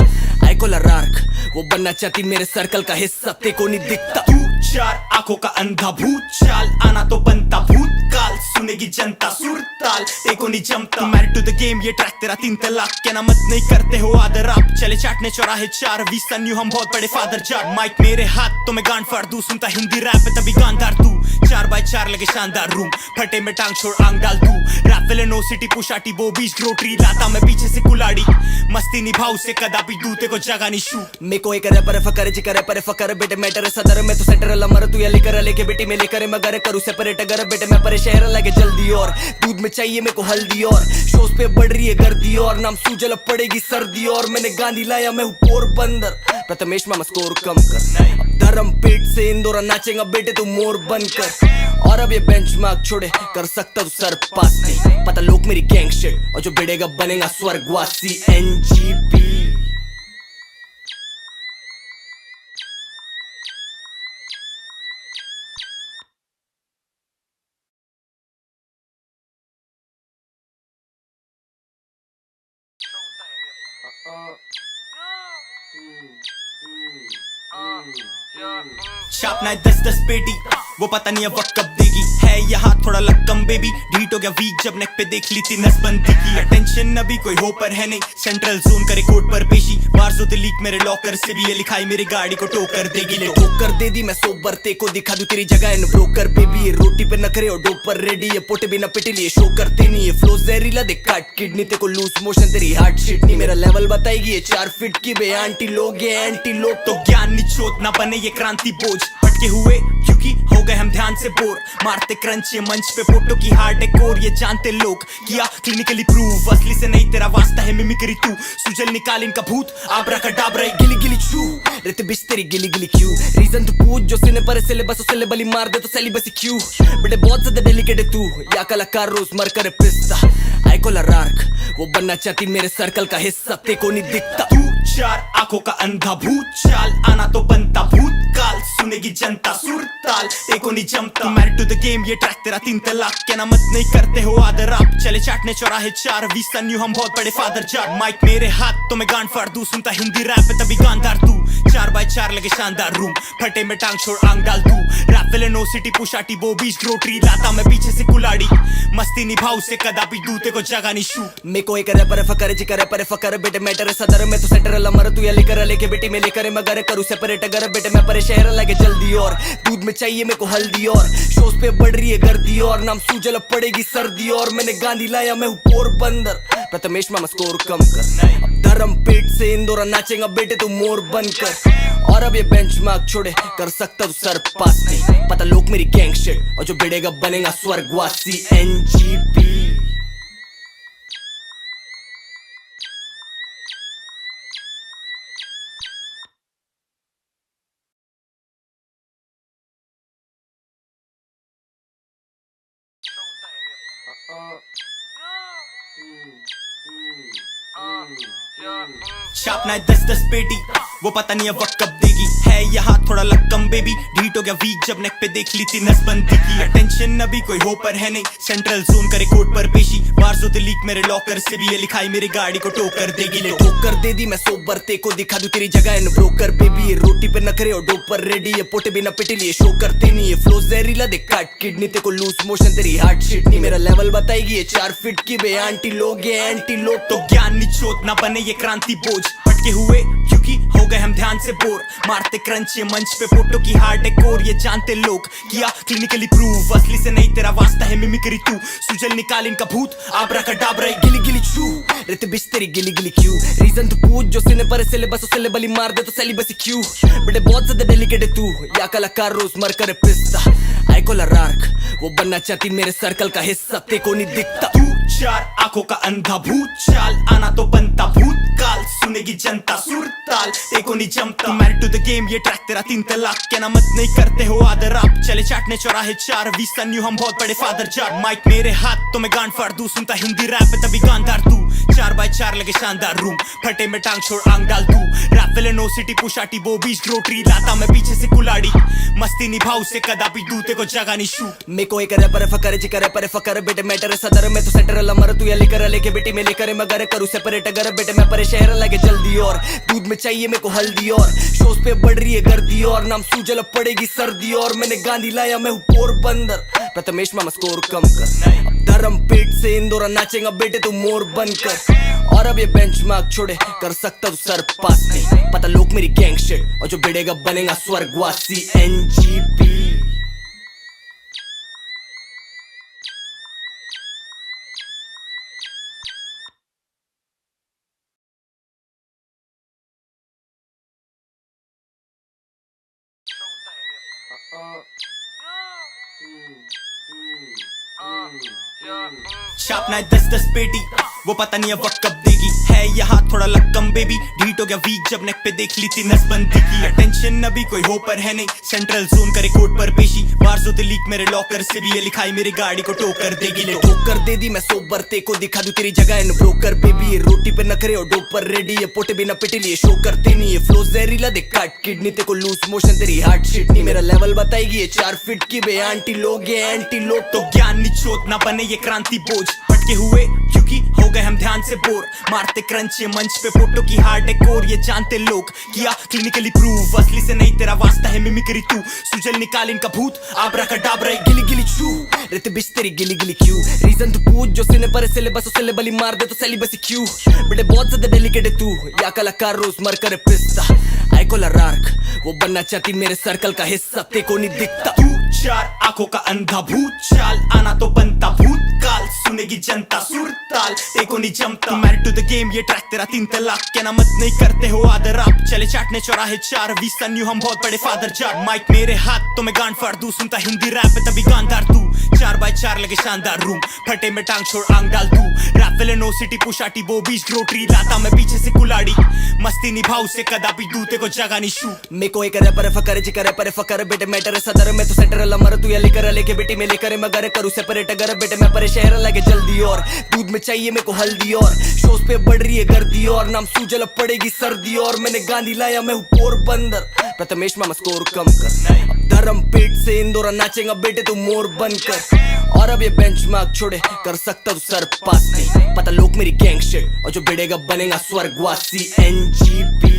आइकोला रार्क वो बनना चाहती मेरे सर्कल का हिस्सा ते को नहीं दिखता तू 4 आंखों का अंधा भूत चाल आना तो बनता भूतकाल सुनेगी जनता सुरताल देखो नहीं जमता मैरिड टू द गेम ये ट्रैक तेरा 3 तलाक के ना मत नहीं करते हो आदर आप चले चाटने चौराहे 4 20 सन यू हम बहुत बड़े फादर जार माइक मेरे हाथ तो मैं गान फाड़ दूं सुनता हिंदी रैप है तभी गानदार तू 4x4 लगे शानदार रूम फटे में टांग छोड़ आंग डाल तू रैप विले नो सिटी पुशाटी बो बीच ग्रोटरी लाता मैं पीछे से कुलाड़ी मस्ती निभाऊ से कदापि दूते को जगह नहीं शूट मैं कोई करे पर फकर जी करे पर फकर बेटे मैटर सदर में तो सेंटर लमर तू ये लेकर लेके बेटी में लेकर मगर करूँ सेपरेट अगर बेटे मैं परे शहर लगे जल्दी और दूध में चाहिए मेरे को हल्दी और शोज पे बढ़ रही है गर्दी और नाम सूजल पड़ेगी सर्दी और मैंने गांधी लाया मैं हूँ पोरबंदर प्रथमेश मामा स्कोर कम कर। अब धर्म पेट से इंदौरा नाचेगा बेटे तू मोर बनकर। और अब ये बेंचमार्क छोड़े कर सकता तू सर पास नहीं। पता लोग मेरी गैंग शिट और जो भिड़ेगा बनेगा स्वर्गवासी NGP। छापना है 10-10 पेटी, वो पता नहीं अब वक्त कब देगी। है यहाँ थोड़ा लक्कम बेबी, ढीट हो गया वीक जब नेक पे देख ली थी नसबंदी की। अटेंशन अभी कोई हो पर है नहीं, सेंट्रल जोन करे कोर्ट पर पेशी। बार्स होते लीक मेरे लॉकर से भी, ये लिखाई मेरी गाड़ी को टोकर देगी। ले ठोकर दे दी मैं सोबर, ते को दिखा दूं तेरी जगह इन ब्रोकर बेबी। ये रोटी पे नखरे और डोप पर रेडी, ये पोटे बिना पिटे लिए शो करते नहीं। ये फ्लो जहरीला दे काट किडनी, ते को लूज मोशन तेरी हार्ट शीट नहीं। मेरा लेवल बताएगी ये 4 फीट की बे आंटी लोग, ये एंटी लोग। तो ज्ञान निचोत ना बने ये क्रांति बोझ, भटके हुए क्योंकि हो गए हम ध्यान से बोर। मारते क्रंच ये मंच पे फोटो की हार्ड कोर, ये जानते लोग किया क्लिनिकली प्रूव। असली से नहीं तेरा वास्ता है मिमिक्री तू, सुजल निकाल इनका भूत आबरा का डाबरा। गिली गिली छू रहते बिच तेरी गिली गिली क्यों। रीजन तू पूछ जो सिने पर सिलेबस उसे बली मार दे तो सेलिबसी क्यों। बेटे बहुत ज्यादा डेलिकेट है तू, या कलाकार रोज मर कर पिस्ता। आई कोला रार्क वो बनना चाहती मेरे सर्कल का हिस्सा, ते को नहीं दिखता। तू 4 आंखों का अंधा भूत, चाल आना तो बनता भूतकाल। सुनेगी जनता सुरताल, एको नहीं जमता। मैरिड टू द गेम ये ट्रैक तेरा 3 तलाक के ना मत नहीं करते हो आदर आप। चले चाटने चौराहे 4 वी सन यू, हम बहुत बड़े फादर जाट। माइक मेरे हाथ तो मैं गांड फाड़ दूं, सुनता हिंदी रैप है तभी गांधार तू। 4x4 लगे शानदार रूम, फटे में टांग छोड़ आंग डाल तू। रैप विलेनो सिटी पुशाटी बो बीच ग्रोटरी, लाता मैं पीछे से कुलाड़ी। मस्ती निभाऊ से कदापि दूते को जगह नहीं शूट। मैं कोई करे पर फकर जी करे पर फकर बेटे मैटर सदर में तो सेटर लमर तू या लेकर लेके बेटी में लेकर मगर करूँ सेपरेट अगर बेटे मैं पर शहर लगे जल्दी। और दूध में चाहिए मेरे को हल्दी, और शोज पे बढ़ रही है गर्दी, और नाम सूजल पड़ेगी सर्दी। और मैंने गांधी लाया मैं हूँ पोरबंदर, प्रथमेश मामा स्कोर कम कर। अब धर्म पेट से इंदौरा नाचेगा बेटे तू मोर बनकर। और अब ये बेंचमार्क छोड़े कर सकता तू सर पास नहीं। पता लोग मेरी गैंग शिट और जो भिड़ेगा बनेगा स्वर्गवासी NGP। छापना है 10-10 पेटी, वो पता नहीं अब वक्त कब देगी। है यहाँ थोड़ा लक्कम बेबी, ढीट हो गया वीक जब नेक पे देख ली थी नसबंदी की। अटेंशन अभी कोई हो पर है नहीं, सेंट्रल जोन करे कोर्ट पर पेशी। बार्स होते लीक मेरे लॉकर से भी, ये लिखाई मेरी गाड़ी को टोकर देगी। ले ठोकर दे दी मैं सोबर, ते को दिखा दूं तेरी जगह इन ब्रोकर बेबी। ये रोटी पे नखरे और डोप पर रेडी, ये पोटे बिना पिटे लिए शो करते नहीं। ये फ्लो जहरीला दे काट किडनी, ते को लूज मोशन तेरी हार्ट शीट नहीं। मेरा लेवल बताएगी ये 4 फीट की बे आंटी लोग, ये एंटी लोग। तो ज्ञान निचोत ना बने ये क्रांति बोझ, भटके हुए क्योंकि हो गए हम ध्यान से बोर। मारते क्रंच ये मंच पे फोटो की हार्ड कोर, ये जानते लोग किया क्लिनिकली प्रूव। असली से नहीं तेरा वास्ता है मिमिक्री तू, सुजल निकाल इनका भूत आबरा का डाबरा। गिली गिली छू रहते बिच तेरी गिली गिली क्यों। रीजन तू पूछ जो सिने पर सिलेबस उसे बली मार दे तो सेलिबसी क्यों। बेटे बहुत ज्यादा डेलिकेट है तू, या कलाकार रोज मर कर पिस्ता। आई कोला रार्क वो बनना चाहती मेरे सर्कल का हिस्सा, ते को नहीं दिखता। तू 4 आंखों का अंधा भूत, चाल आना तो बनता भूतकाल। सुनेगी जनता सुरताल, एको नहीं जमता। मैरिड टू द गेम ये ट्रैक तेरा 3 तलाक के ना मत नहीं करते हो आदर आप। चले चाटने चौराहे 4 वी सन यू, हम बहुत बड़े फादर जाट। माइक मेरे हाथ तो मैं गांड फाड़ दूं, सुनता हिंदी रैप है तभी गांधार तू। 4x4 लगे शानदार रूम, फटे में टांग छोड़ आंग डाल तू। रैप विलेनो सिटी पुशाटी बो बीच ग्रोटरी, लाता मैं पीछे से कुलाड़ी। मस्ती निभाऊ से कदापि दूते को जगह नहीं शूट। मैं कोई करे पर फकर जी करे पर फकर बेटे मैटर सदर में तो सेटर लमर तू या लेकर लेके बेटी में लेकर मगर करूँ सेपरेट अगर बेटे मैं पर शहर लगे जल्दी। और दूध में चाहिए मेरे को हल्दी, और शोज पे बढ़ रही है गर्दी, और नाम सूजल पड़ेगी सर्दी। और मैंने गांधी लाया मैं हूँ पोरबंदर, प्रथमेश मामा स्कोर कम कर। अब धर्म पेट से इंदौरा नाचेगा बेटे तू मोर बनकर। और अब ये बेंचमार्क छोड़े कर सकता तू सर पास नहीं। पता लोग मेरी गैंग शिट और जो भिड़ेगा बनेगा स्वर्गवासी NGP। छापना है 10-10 पेटी, वो पता नहीं अब वक्त कब देगी। है यहाँ थोड़ा लक्कम बेबी, ढीट हो गया वीक जब नेक पे देख ली थी नसबंदी की अटेंशन अभी कोई हो पर है नहीं सेंट्रल जोन करे कोर्ट पर पेशी वारजो द लीक मेरे लॉकर से भी ये लिखाई मेरी गाड़ी को टोकर देगी ले ठोकर दे दी मैं सोबर ते को दिखा दूं तेरी जगह इन ब्रोकर बेबी ये रोटी पे नखरे और डोपर रेडी ये पोटे बिना पिटे लिए शो करते नहीं ये फ्लो जहरीला दे काट किडनी ते को लूज मोशन तेरी हार्ट शिट नहीं मेरा लेवल बताएगी ये 4 फीट की बे आंटी लोग ये एंटी लोग तो ज्ञान निचोत ना बने ये क्रांति बोझ भटके हुए क्योंकि हो गए हम ध्यान से बोर मारते क्रंच ये मंच पे फोटो की हार्ड डेकोर ये जानते लोग किया क्लिनिकली प्रूव असली से नहीं तेरा वास्ता है मिमिक्री तू सुजल निकाल इनका भूत आबरा का डाबरा गिली गिली छू रहते बिच तेरी गिली गिली क्यों रीजन तू पूछ जो सिने पर सिलेबस उसे बली मार दे तो सेलिबसी क्यों बेटे बहुत ज्यादा डेलिकेट है तू या कलाकार रोज मर कर पिस्ता आई कोला रार्क वो बनना चाहती मेरे सर्कल का हिस्सा ते को नहीं दिखता तू 4 आंखों का अंधा भूत चाल आना तो बनता भूतकाल सुनेगी जनता सुरताल एको नहीं जमता मैरिड टू द गेम ये ट्रैक तेरा 3 तलाक क्या ना मत नहीं करते हो आदर आप चले चाटने चौराहे 4 20 सन यू हम बहुत बड़े फादर जाट माइक मेरे हाथ तो मैं गांड फाड़ दूं सुनता हिंदी रैप है तभी गांधार तू 4x4 लगे शानदार रूम फटे में टांग छोड़ आंग डाल तू रैप विले नो सिटी पुशाटी वो बीच ग्रोटरी लाता मैं पीछे से कुलाड़ी मस्ती निभाऊ से कदापि दूते को जगह नहीं शू मे को एक रैपर फकर जिकर पर फकर बेटे मैटर सदर में तो सेंटर लमर तू ये लेकर लेके बेटी में लेकर मगर करूँ सेपरेट अगर बेटे मैं परे शहर लगे जल्दी और दूध में चाहिए मेरे को हल्दी और शोज पे बढ़ रही है गर्दी और नाम सूजल पड़ेगी सर्दी और मैंने गांधी लाया मैं हूँ पोरबंदर प्रथमेश मामा स्कोर कम कर अब धर्म पेट से इंदौरा नाचेगा बेटे तू मोर बनकर और अब ये बेंचमार्क छोड़े कर सकता तू सर पास नहीं पता लोग मेरी गैंग शिट और जो बिड़ेगा बनेगा स्वर्गवासी NGP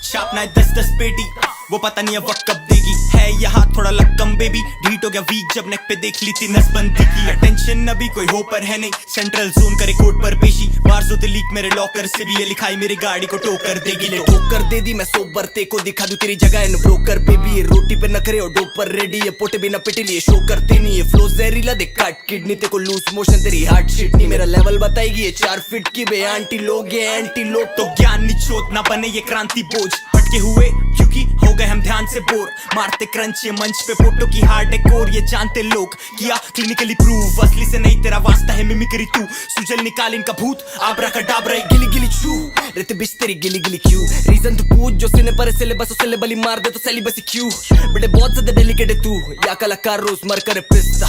छापना है 10-10 पेटी वो पता नहीं अब वक्त कब देगी है यहाँ थोड़ा लक्कम बेबी ढीट हो गया वीक जब नेक पे देख ली थी नसबंदी की अटेंशन अभी कोई हो पर है नहीं सेंट्रल जोन करे कोर्ट पर पेशी वारजो द लीक मेरे लॉकर से भी ये लिखाई मेरी गाड़ी को टोकर देगी ले ठोकर दे दी मैं सोबर ते को दिखा दूं तेरी जगह इन ब्रोकर बेबी ये रोटी पे नखरे और डोपर रेडी ये पोटे बिना पिटे लिए शो करते नहीं ये फ्लो जहरीला दे काट किडनी ते को लूज मोशन तेरी हार्ट शिट नहीं मेरा लेवल बताएगी ये 4 फीट की बे आंटी लोग ये एंटी लोग तो ज्ञान निचोत ना बने ये क्रांति बोझ भटके हुए क्योंकि हो गए हम ध्यान से बोर मारते क्रंच ये मंच पे फोटो की हार्ड डेकोर ये जानते लोग किया क्लिनिकली प्रूव असली से नहीं तेरा वास्ता है मिमिक्री तू सुजल निकाल इनका भूत आबरा का डाबरा गिली गिली छू रहते बिच तेरी गिली गिली क्यों रीजन तू पूछ जो सिने पर सिलेबस उसे बली मार दे तो सेलिबसी क्यों बेटे बहुत ज्यादा डेलिकेट है तू या कलाकार रोज मर कर पिस्ता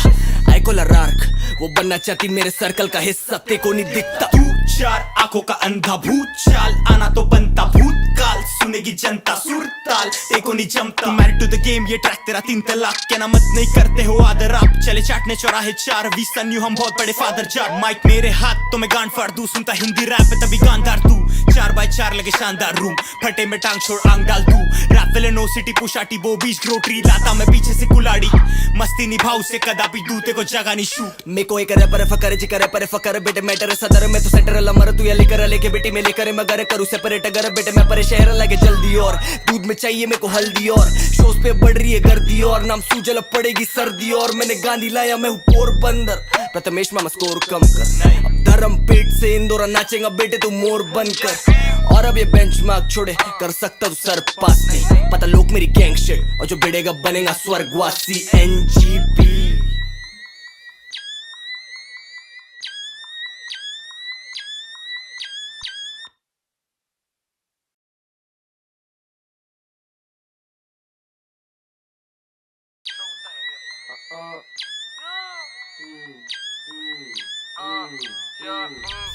आई कोला रार्क वो बनना चाहती मेरे सर्कल का हिस्सा ते को नहीं दिखता तू 4 आंखों का अंधा भूत चाल आना तो बनता भूतकाल सुनेगी जनता सुरताल एको नहीं जमता मैरिड टू द गेम ये ट्रैक तेरा 3 तलाक क्या ना मत नहीं करते हो आदर आप चले चाटने चौराहे 4 20 सन यू हम बहुत बड़े फादर जाट माइक मेरे हाथ तो मैं गांड फाड़ दूं सुनता हिंदी रैप है तभी गांधार तू 4x4 लगे शानदार रूम फटे में टांग छोड़ आंग डाल तू रैप विले नो सिटी पुशाटी वो बीच ग्रोटरी लाता मैं पीछे से कुलाड़ी मस्ती निभाऊ से कदापि दूते को जगह नहीं शू मे को एक रैपर फकर जिकर पर फकर बेटे मैटर सदर में तो सेंटर लमर तू ये लेकर लेके बेटी में लेकर मगर करूँ सेपरेट अगर बेटे मैं परे शहर लगे जल्दी और दूध में चाहिए मेरे को हल्दी और शोज पे बढ़ रही है गर्दी और नाम सूजल पड़ेगी सर्दी और मैंने गांधी लाया मैं हूँ पोरबंदर प्रथमेश मामा स्कोर कम कर अब धर्म पेट से इंदौरा नाचेगा बेटे तू मोर बनकर और अब ये बेंचमार्क छोड़े कर सकता तू सर पास नहीं पता लोग मेरी गैंग शिट और जो बिड़ेगा बनेगा स्वर्गवासी NGP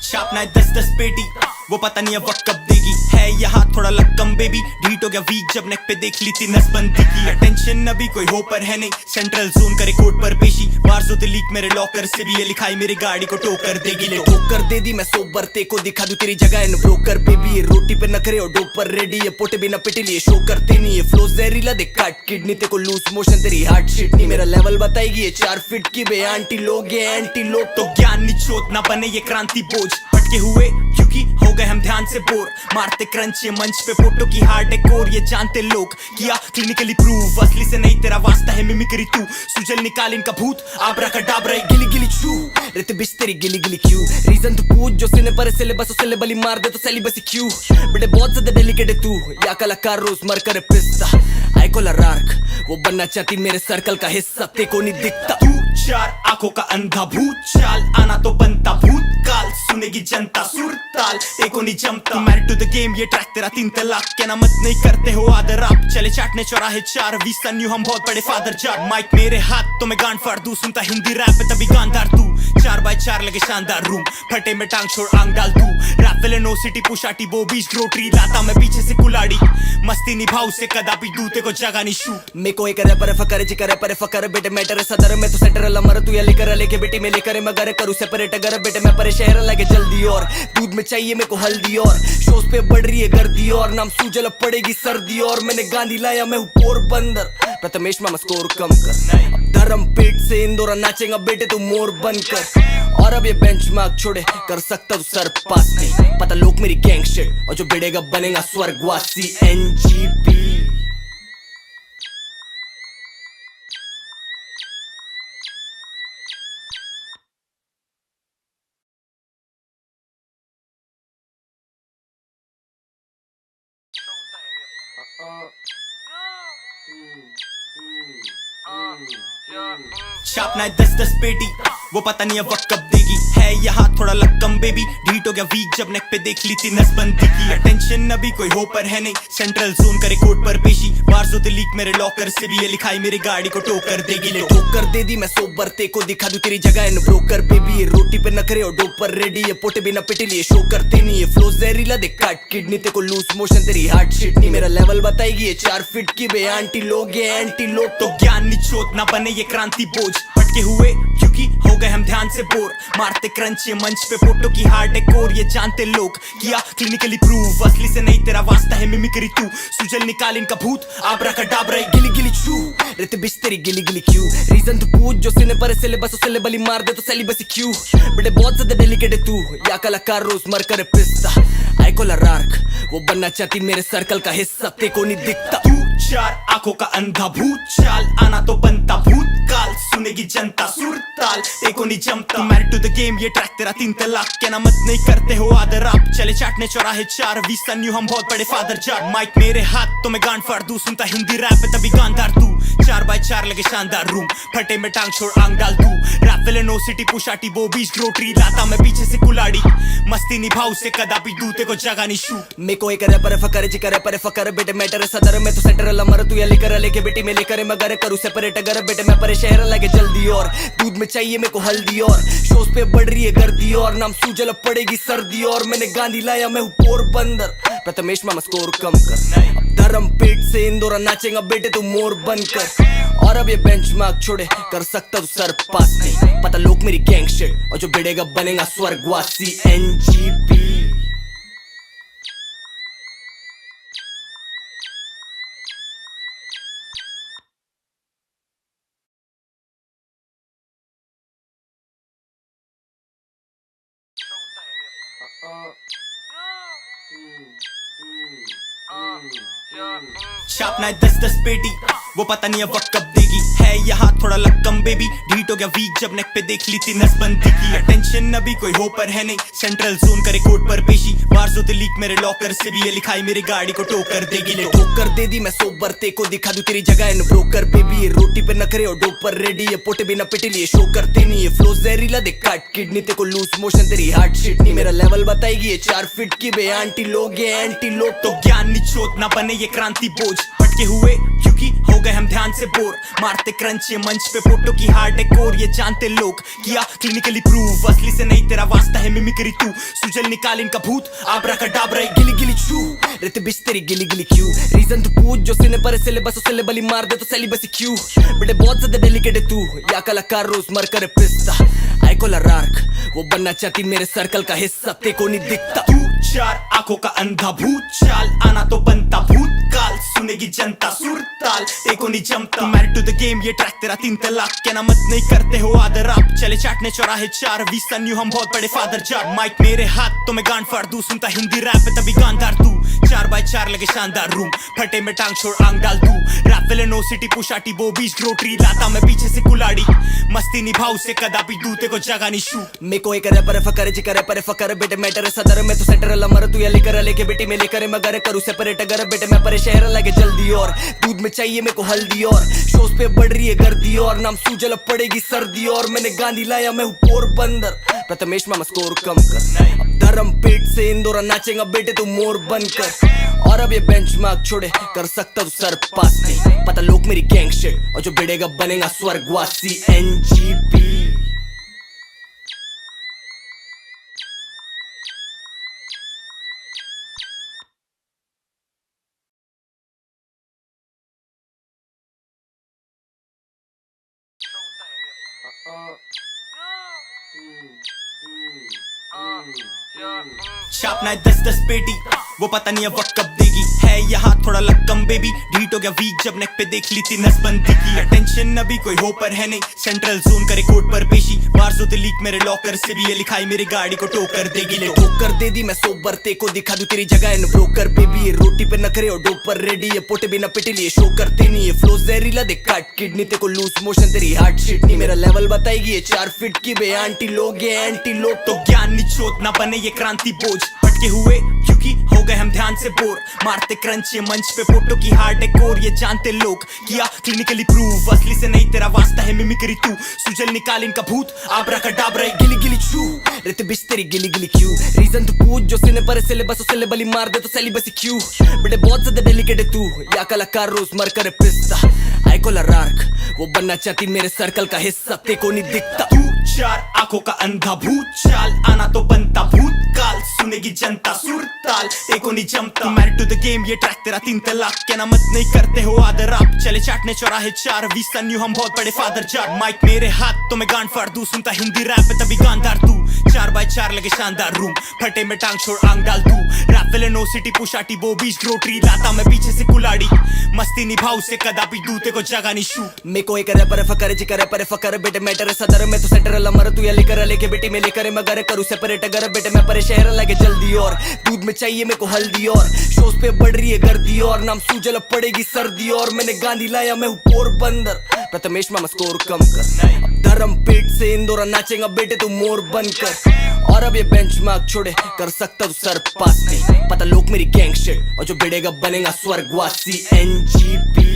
छापना है 10-10 पेटी वो पता नहीं अब वक्त कब देगी है यहाँ थोड़ा लक्कम बेबी ढीट हो गया वीक जब नेक पे देख ली थी नसबंदी की अटेंशन अभी कोई हो पर है नहीं सेंट्रल जोन करे कोर्ट पर पेशी वारजो द लीक मेरे लॉकर से भी ये लिखाई मेरी गाड़ी को टोकर देगी ले ठोकर दे दी मैं सोबर ते को दिखा दूं तेरी जगह इन ब्रोकर बेबी ये रोटी पे नखरे और डोपर रेडी ये पोटे बिना पिटे लिए शो करते नहीं ये फ्लो जहरीला दे काट किडनी ते को लूज मोशन तेरी हार्ट शिट नहीं मेरा लेवल बताएगी ये 4 फीट की बे आंटी लोग ये एंटी लोग तो ज्ञान निचोत ना बने ये क्रांति बोझ भटके हुए क्योंकि हो गए हम ध्यान से बोर, मारते क्रंच ये मंच पे फोटो की हार्ड डेकोर, ये जानते लोग किया क्लिनिकली प्रूव, असली से नहीं तेरा वास्ता है मिमिक्री तू, सुजल निकाल इनका भूत आबरा का डाबरा गिली गिली छू, रहते बिच तेरी गिली गिली क्यों, रीजन तू पूछ जो सिने पर सिलेबस सिलेबली मार दे तो सेलिबसी क्यों, बेटे बहुत ज्यादा डेलिकेट है तू, या कलाकार रोज मर करे पिस्ता, आई कोला रार्क वो बनना चाहती मेरे सर्कल का हिस्सा, ते को नहीं दिखता तू चार आंखों का अंधा भूत चाल, आना तो बनता भूतकाल, सुनेगी जनता सुरताल, एको नहीं जमता मैरिड टू द गेम, ये ट्रैक तेरा 3 तलाक क्या ना मत नहीं करते हो आदर आप, चले चाटने चौराहे 4 20 न्यू हम बहुत बड़े फादर जाट, माइक मेरे हाथ तो मैं गांड फाड़ दूं, सुनता हिंदी रैप है तभी गांधार तू, 4x4 लगे शानदार रूम, फटे में टांग छोड़ आंग डाल तू, रैप विलन नो सिटी पुशाटी वो बीच ग्रोटरी, लाता मैं पीछे से कुलाड़ी, मस्ती निभाऊ से कदापि दूते को जगह नहीं शू, मे को एक रैपर फकर जिकर पर फकर बेटे मैटर सदर में तो सेंटर लमर तू या लेकर लेके बेटी में लेकर मगर करूँ सेपरेट अगर बेटे मैं परे शहर लगे जल्दी, और दूध में चाहिए मेरे को हल्दी, और शोज पे बढ़ रही है गर्दी, और नाम सूजल पड़ेगी सर्दी, और मैंने गांधी लाया मैं हूँ पोरबंदर, प्रथमेश मामा स्कोर कम कर, अब धर्म पेट से इंदौर नाचेगा बेटे तू मोर बनकर, और अब ये बेंचमार्क छोड़े कर सकता तू सर पास नहीं, पता लोग मेरी गैंग शिट, और जो बिड़ेगा बनेगा स्वर्गवासी NGP। छापना है 10-10 पेटी, वो पता नहीं अब वक्त कब देगी, है यहाँ थोड़ा लक्कम बेबी, ढीट हो गया वीक जब नेक पे देख ली थी नसबंदी की, अटेंशन अभी कोई हो पर है नहीं, सेंट्रल जोन करे कोर्ट पर पेशी, वार्जो द लीक मेरे लॉकर से भी ये लिखाई मेरी गाड़ी को टोकर देगी, ले ठोकर दे दी मैं सोबर ते को दिखा दूं तेरी जगह इन ब्रोकर बेबी, ये रोटी पे नखरे और डोपर रेडी, ये पोटे बिना पिटी लिए शो करते नहीं, ये फ्लो जहरीला दे काट किडनी ते को लूज मोशन तेरी हार्ट शिट नहीं, मेरा लेवल बताएगी ये 4 फीट की बे आंटी लोग ये एंटी लोग, तो ज्ञान निचोत ना बने ये क्रांति बोझ, भटके हुए क्योंकि हो गए हम ध्यान से बोर, मारते क्रंच ये मंच पे फोटो की हार्ड डेकोर, ये जानते लोग किया क्लिनिकली प्रूव, असली से नहीं तेरा वास्ता है मिमिक्री तू, सुजल निकाल इनका भूत आबरा का डाबरा गिली गिली छू, रहते बिच तेरी गिली गिली क्यों, रीजन तू पूछ जो सिने पर सिलेबस सिलेबली मार दे तो सेलिबसी क्यों, बेटे बहुत ज्यादा डेलिकेट है तू, या कलाकार रोज मर करे पिस्ता, आई कोला रार्क वो बनना चाहती मेरे सर्कल का हिस्सा, ते को नहीं दिखता तू चार आंखों का अंधा भूत चाल, आना तो बनता भूतकाल, सुनेगी जनता सुरताल, एको नहीं जमता मैरिड टू द गेम, ये ट्रैक तेरा 3 तलाक क्या ना मत नहीं करते हो आदर आप, चले चाटने चौराहे 4 20 न्यू हम बहुत बड़े फादर जाट, माइक मेरे हाथ तो मैं गांड फाड़ दूं, सुनता हिंदी रैप है तभी गांधार तू, 4x4 लगे शानदार रूम, फटे में टांग छोड़ आंग डाल तू, रैप विलन नो सिटी पुशाटी वो बीच ग्रोटरी, लाता मैं पीछे से कुलाड़ी, मस्ती निभाऊ से कदापि दूते को जगह नहीं शू, मे को एक रैपर फकर जिकर पर फकर बेटे मैटर सदर में तो सेंटर लमर तू या लेकर लेके बेटी में लेकर मगर करूँ सेपरेट अगर बेटे मैं परे शहर लगे जल्दी, और दूध में चाहिए मेरे को हल्दी, और शोज पे बढ़ रही है गर्दी, और नाम सूजल पड़ेगी सर्दी, और मैंने गांधी लाया मैं हूँ पोरबंदर, प्रथमेश मामा स्कोर कम कर, अब धर्म पेट से इंदौर नाचेगा बेटे तू मोर बनकर, और अब ये बेंचमार्क छोड़े कर सकता तू सर पास नहीं, पता लोग मेरी गैंग शिट, और जो बिड़ेगा बनेगा स्वर्गवासी NGP। छापना है 10-10 पेटी, वो पता नहीं अब वक्त कब देगी, है यहाँ थोड़ा लक्कम बेबी, ढीट हो गया वीक जब नेक पे देख ली थी नसबंदी की, अटेंशन अभी कोई हो पर है नहीं, सेंट्रल जोन करे कोर्ट पर पेशी, वार्जो द लीक मेरे लॉकर से भी ये लिखाई मेरी गाड़ी को टोकर देगी, ले ठोकर दे दी मैं सोबर ते को दिखा दूं तेरी जगह इन ब्रोकर बेबी, ये रोटी पे नखरे और डोपर रेडी, ये पोटे बिना पिटी लिए शो करते नहीं, ये फ्लो जहरीला दे काट किडनी ते को लूज मोशन तेरी हार्ट शिट नहीं, मेरा लेवल बताएगी ये 4 फीट की बे आंटी लोग ये एंटी लोग, तो ज्ञान निचोत ना बने ये क्रांति बोझ, भटके हुए क्योंकि हो गए हम ध्यान से बोर, मारते क्रंच ये मंच पे फोटो की हार्ड डेकोर, ये जानते लोग किया क्लिनिकली प्रूव, असली से नहीं तेरा वास्ता है मिमिक्री तू, सुजल निकाल इनका भूत आबरा का डाबरा गिली गिली छू, रहते बिच तेरी गिली गिली क्यों, रीजन तू पूछ जो सिने पर सिलेबस सिलेबली मार दे तो सेलिबसी क्यों, बेटे बहुत ज्यादा डेलिकेट है तू, या कलाकार रोज मर करे पिस्ता, आई कोला रार्क वो बनना चाहती मेरे सर्कल का हिस्सा, ते को नहीं दिखता तू चार आंखों का अंधा भूत चाल, आना तो बनता भूतकाल, काल सुनेगी जनता सुरताल देखो नहीं जमता मैरिड टू द गेम ये ट्रैक तेरा 3 तलाक के ना मत नहीं करते हो आदर आप चले चाटने चौराहे 4 वी सन यू हम बहुत बड़े फादर जार माइक मेरे हाथ तो मैं गांड फाड़ दूं सुनता हिंदी रैप है तभी गांधार तू 4x4 लगे शानदार रूम फटे में टांग छोड़ आंग डाल तू रैप विले नो सिटी पुशाटी बो बीच ग्रोटरी लाता मैं पीछे से कुलाड़ी मस्ती निभाऊ से कदापि दूते को जगह नहीं शूट मैं कोई करे पर फकर जी करे पर फकर बेटे मैटर सदर में तो सेंटर लमर तू ये लेकर लेके बेटी में लेकर मगर करूँ सेपरेट अगर बेटे मैं परे शहर लगे जल्दी और दूध में चाहिए मेरे को हल्दी और शोज पे बढ़ रही है गर्दी और नाम सूजल पड़ेगी सर्दी और मैंने गांधी लाया मैं हूँ पोरबंदर प्रथमेश मामा स्कोर कम कर अब धर्म पेट से इंदौर नाचेगा बेटे तू मोर बनकर और अब ये बेंचमार्क छोड़े कर सकता तू सर पास नहीं पता लोग मेरी गैंग शिट और जो बिड़ेगा बनेगा स्वर्गवासी एनजीपी छापना है 10-10 पेटी वो पता नहीं है वक्त कब देगी है यहाँ थोड़ा लक्कम बेबी ढीट हो गया वीक जब नेक पे देख ली थी नसबंदी की अटेंशन अभी कोई हो पर है नहीं सेंट्रल जोन करे कोर्ट पर पेशी बार्सो द लीक मेरे लॉकर से भी ये लिखाई मेरी गाड़ी को टोकर देगी ले ठोकर दे दी मैं सोबर ते को दिखा दूं तेरी जगह इन ब्रोकर बेबी ये रोटी पे नखरे और डोपर रेडी ये पोटे बिना पिटे लिए शो करते नहीं ये फ्लो जहरीला दे काट किडनी ते को लूज मोशन तेरी हार्ट शिट नहीं मेरा लेवल बताएगी ये 4 फीट की बे आंटी लोग ये एंटी लोग तो ज्ञान निचोत ना बने ये क्रांति बोझ भटके हुए क्योंकि हो गए हम ध्यान से बोर मारते क्रंच ये मंच पे फोटो की हार्ड कोर ये जानते लोग किया क्लिनिकली प्रूव असली से नहीं तेरा वास्ता है मिमिक्री तू सुजल निकाल इनका भूत आबरा का डाबरा गिली गिली छू रेते बिच तेरी गिली गिली क्यों रीजन तू पूछ जो सीने पर सिलेबस उसे बली मार दे तो सेलिबसी क्यों बेटे बहुत ज्यादा डेलिकेट है तू या कलाकार रोज मर करे पिस्ता आई कोला रार्क वो बनना चाहती मेरे सर्कल का हिस्सा ते को नहीं दिखता तू 4 आंखों का अंधा भूत चाल आना तो बनता भूतकाल सुनेगी जनता सुरताल देखो नहीं जमता मैरिड टू द गेम ये ट्रैक तेरा 3 तलाक के ना मत नहीं करते हो आदर आप चले चाटने चौराहे 4 वी सन यू हम बहुत बड़े फादर जार माइक मेरे हाथ तो मैं गांड फाड़ दूं सुनता हिंदी रैप है तभी गांधार तू 4x4 लगे शानदार रूम फटे में टांग छोड़ आंग डाल तू रैप विले नो सिटी पुशाटी बो बीच ग्रोटरी लाता मैं पीछे से कुलाड़ी मस्ती निभाऊ से कदापि दूते को जगह नहीं शूट मैं कोई करे पर फकर जी करे पर फकर बेटे मैटर सदर में तो सेंटर लमर तू ये लेकर लेके बेटी में लेकर मगर करूँ सेपरेट अगर बेटे मैं परे शहर लगे जल्दी और दूध में चाहिए मेरे को हल्दी और शोज पे बढ़ रही है गर्दी और नाम सूजल पड़ेगी सर्दी और मैंने गांधी लाया मैं हूँ पोरबंदर प्रथमेश मामा स्कोर कम कर अब धर्म पेट से इंदौर नाचेगा बेटे तू मोर बनकर और अब ये बेंचमार्क छोड़े कर सकता तू सर पास नहीं पता लोग मेरी गैंग शिट और जो बिड़ेगा बनेगा स्वर्गवासी एनजीपी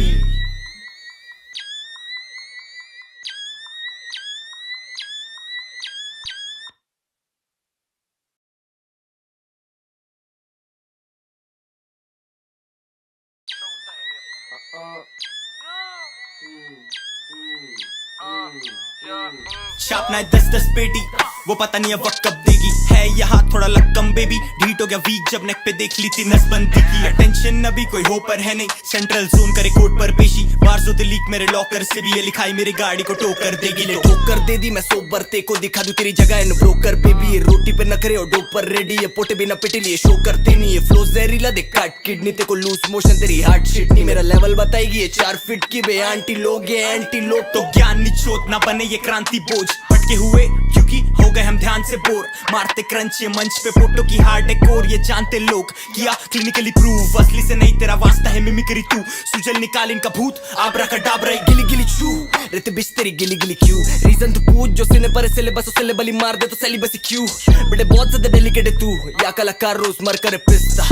छापना है 10-10 पेटी वो पता नहीं है वक्त कब देगी है यहाँ थोड़ा लक्कम बेबी ढीट हो गया वीक जब नेक पे देख ली थी नसबंदी की अटेंशन अभी कोई हो पर है नहीं सेंट्रल जोन करे कोर्ट पर पेशी बार्सो द लीक मेरे लॉकर से भी ये लिखाई मेरी गाड़ी को टोकर देगी ले ठोकर दे दी मैं सोबर ते को दिखा दूं तेरी जगह इन ब्रोकर बेबी ये रोटी पे नखरे और डोपर रेडी ये पोटे बिना पिटे लिए शो करते नहीं ये फ्लो जहरीला दे काट किडनी ते को लूज मोशन तेरी हार्ट शिट नहीं मेरा लेवल बताएगी ये 4 फीट की बे आंटी लोग ये एंटी लोग तो ज्ञान निचोत ना बने ये क्रांति बोझ भटके हुए क्योंकि हो गए हम ध्यान से बोर मारते क्रंच ये मंच पे फोटो की हार्ड कोर ये जानते लोग किया क्लिनिकली प्रूव असली से नहीं तेरा वास्ता है मिमिक्री तू सुजल निकाल इनका भूत आबरा का डाबरा गिली गिली छू रेते बिच तेरी गिली गिली क्यों रीजन तू पूछ जो सीने पर सिलेबस उसे बली मार दे तो सेलिबसी क्यों बेटे बहुत ज्यादा डेलिकेट है तू या कलाकार रोज मर करे पिस्ता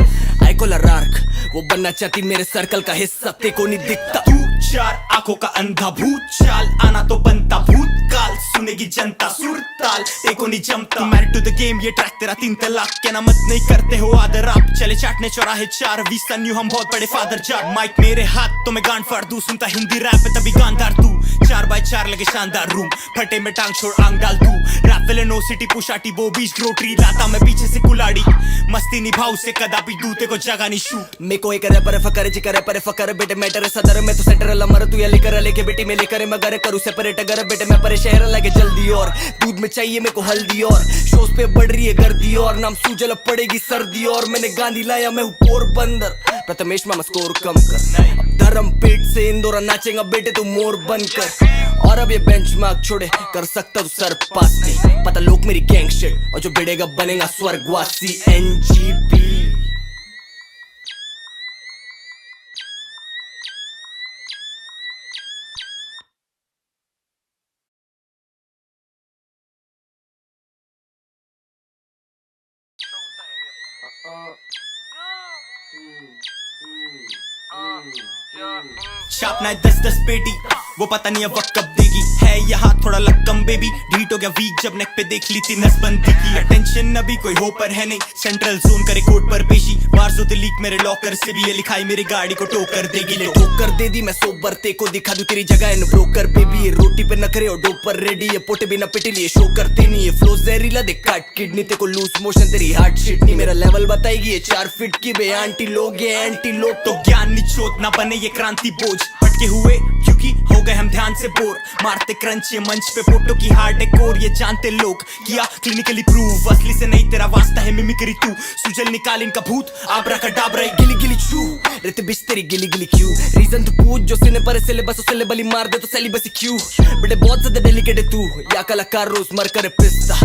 आई कोला रार्क वो बनना चाहती मेरे सर्कल का हिस्सा ते को नहीं दिखता तू 4 आंखों का अंधा भूत चाल आना तो बनता भूतकाल सुनेगी जनता सुरताल देखो नहीं जमता मैरिड टू द गेम ये ट्रैक तेरा 3 तलाक के ना मत नहीं करते हो आदर आप चले चाटने चौराहे 4 वी सन यू हम बहुत बड़े फादर जार माइक मेरे हाथ तो मैं गांड फाड़ दूं सुनता हिंदी रैप है तभी गांधार तू 4x4 लगे शानदार रूम, फटे में टांग छोड़ आंग डाल तू। रैप विलन नो सिटी पुशाटी वो बीच ग्रोटरी, लाता मैं पीछे से कुलाड़ी, मस्ती निभाऊ से कदापि दूते को जगह नहीं शू। मैं कोई करे पर फकर जी करे पर फकर बेटे मैटर सदर में तो सेंटर लमर तू या लेकर लेके बेटी में लेकर मगर करूँ सेपरेट अगर बेटे मैं परे शहर लगे जल्दी और दूध में चाहिए मेरे को हल्दी और शोज पे बढ़ रही है गर्दी और नाम सूजल पड़ेगी सर्दी और मैंने गांधी लाया मैं हूँ पोरबंदर। प्रथमेश मामा स्कोर कम कर, अब धर्म पेट से इंदौर नाचेगा बेटे तू मोर बनकर। और अब ये बेंचमार्क छोड़े कर सकता तू सर पास नहीं, पता लोग मेरी गैंग शिट और जो बिड़ेगा बनेगा स्वर्गवासी NGP। छापना है 10-10 पेटी, वो पता नहीं अब वक्त कब देगी। है यहाँ थोड़ा लक्कम बेबी, ढीट हो गया वीक जब नेक पे देख ली थी नसबंदी की। अटेंशन अभी कोई हो पर है नहीं, सेंट्रल जोन करे कोर्ट पर पेशी। वार्जो द लीक मेरे लॉकर से भी ये लिखाई मेरी गाड़ी को टोकर देगी। ले ठोकर दे दी मैं सोबर ते को दिखा दूं तेरी जगह इन ब्रोकर बेबी। ये रोटी पे नखरे और डोपर रेडी है पोटे बिना पिटे लिए शो करते नहीं है फ्लो जहरीला दे काट किडनी ते को लूज मोशन तेरी हार्ट शिट नहीं। मेरा लेवल बताएगी ये 4 फीट की बे आंटी लोग ये एंटी लोग तो ज्ञान निचोत ना बने ये क्रांति बोझ। भटके हुए क्योंकि हो गए हम ध्यान से बोर, मारते क्रंच ये मंच पे फोटो की हार्ड कोर। ये जानते लोग किया क्लिनिकली प्रूव, असली से नहीं तेरा वास्ता है मिमिक्री तू। सुजल निकाल इनका भूत आबरा का डाबरा गिली गिली छू रहते बिच तेरी गिली गिली क्यों। रीजन तू पूछ जो सिने पर सिलेबस उसे बली मार दे तो सेलिबसी क्यों। बेटे बहुत ज्यादा डेलिकेट है तू या कलाकार रोज मर कर पिस्ता।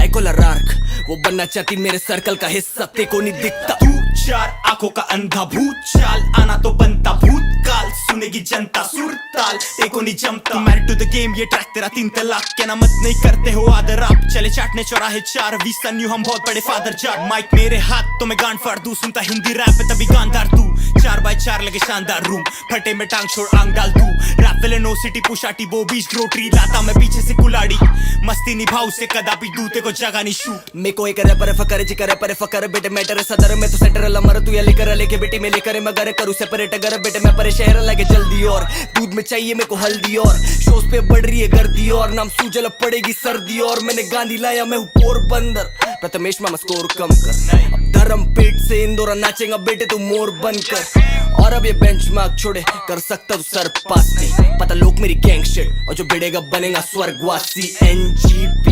आई कोला रार्क वो बनना चाहती मेरे सर्कल का हिस्सा ते को नहीं दिखता। तू 4 आंखों का अंधा भूत, चाल आना तो बनता भूतकाल। सुनेगी जनता सुरताल एको नहीं जमता। मैरिड टू द गेम ये ट्रैक तेरा 3 तलाक के ना मत नहीं करते हो आदर आप। चले चाटने चौराहे 4 वी सन यू हम बहुत बड़े फादर जाट। माइक मेरे हाथ तो मैं गांड फाड़ दूं, सुनता हिंदी रैप है तभी गांधार तू। 4x4 लगे शानदार रूम, फटे में टांग छोड़ आंग डाल तू। रैप विलन नो सिटी पुशाटी वो बीच ग्रोटरी, लाता मैं पीछे से कुलाड़ी, मस्ती निभाऊ से कदापि दूते को जगह नहीं शू। मैं कोई करे पर फकर जी करे पर फकर बेटे मैटर सदर में तो सेंटर लमर तू या लेकर लेके बेटी में लेकर मगर करूँ सेपरेट अगर बेटे मैं परे शहर लगे जल्दी और दूध में चाहिए मेरे को हल्दी और शोज पे बढ़ रही है गर्दी और नाम सूजल पड़ेगी सर्दी और मैंने गांधी लाया मैं हूँ पोरबंदर। प्रथमेश मामा स्कोर कम कर, अब धर्म पेट से इंदौर नाचेगा बेटे तू मोर बनकर। और अब ये बेंचमार्क छोड़े कर सकता तू सर पास नहीं, पता लोग मेरी गैंग शिट और जो बिड़ेगा बनेगा स्वर्गवासी NGP।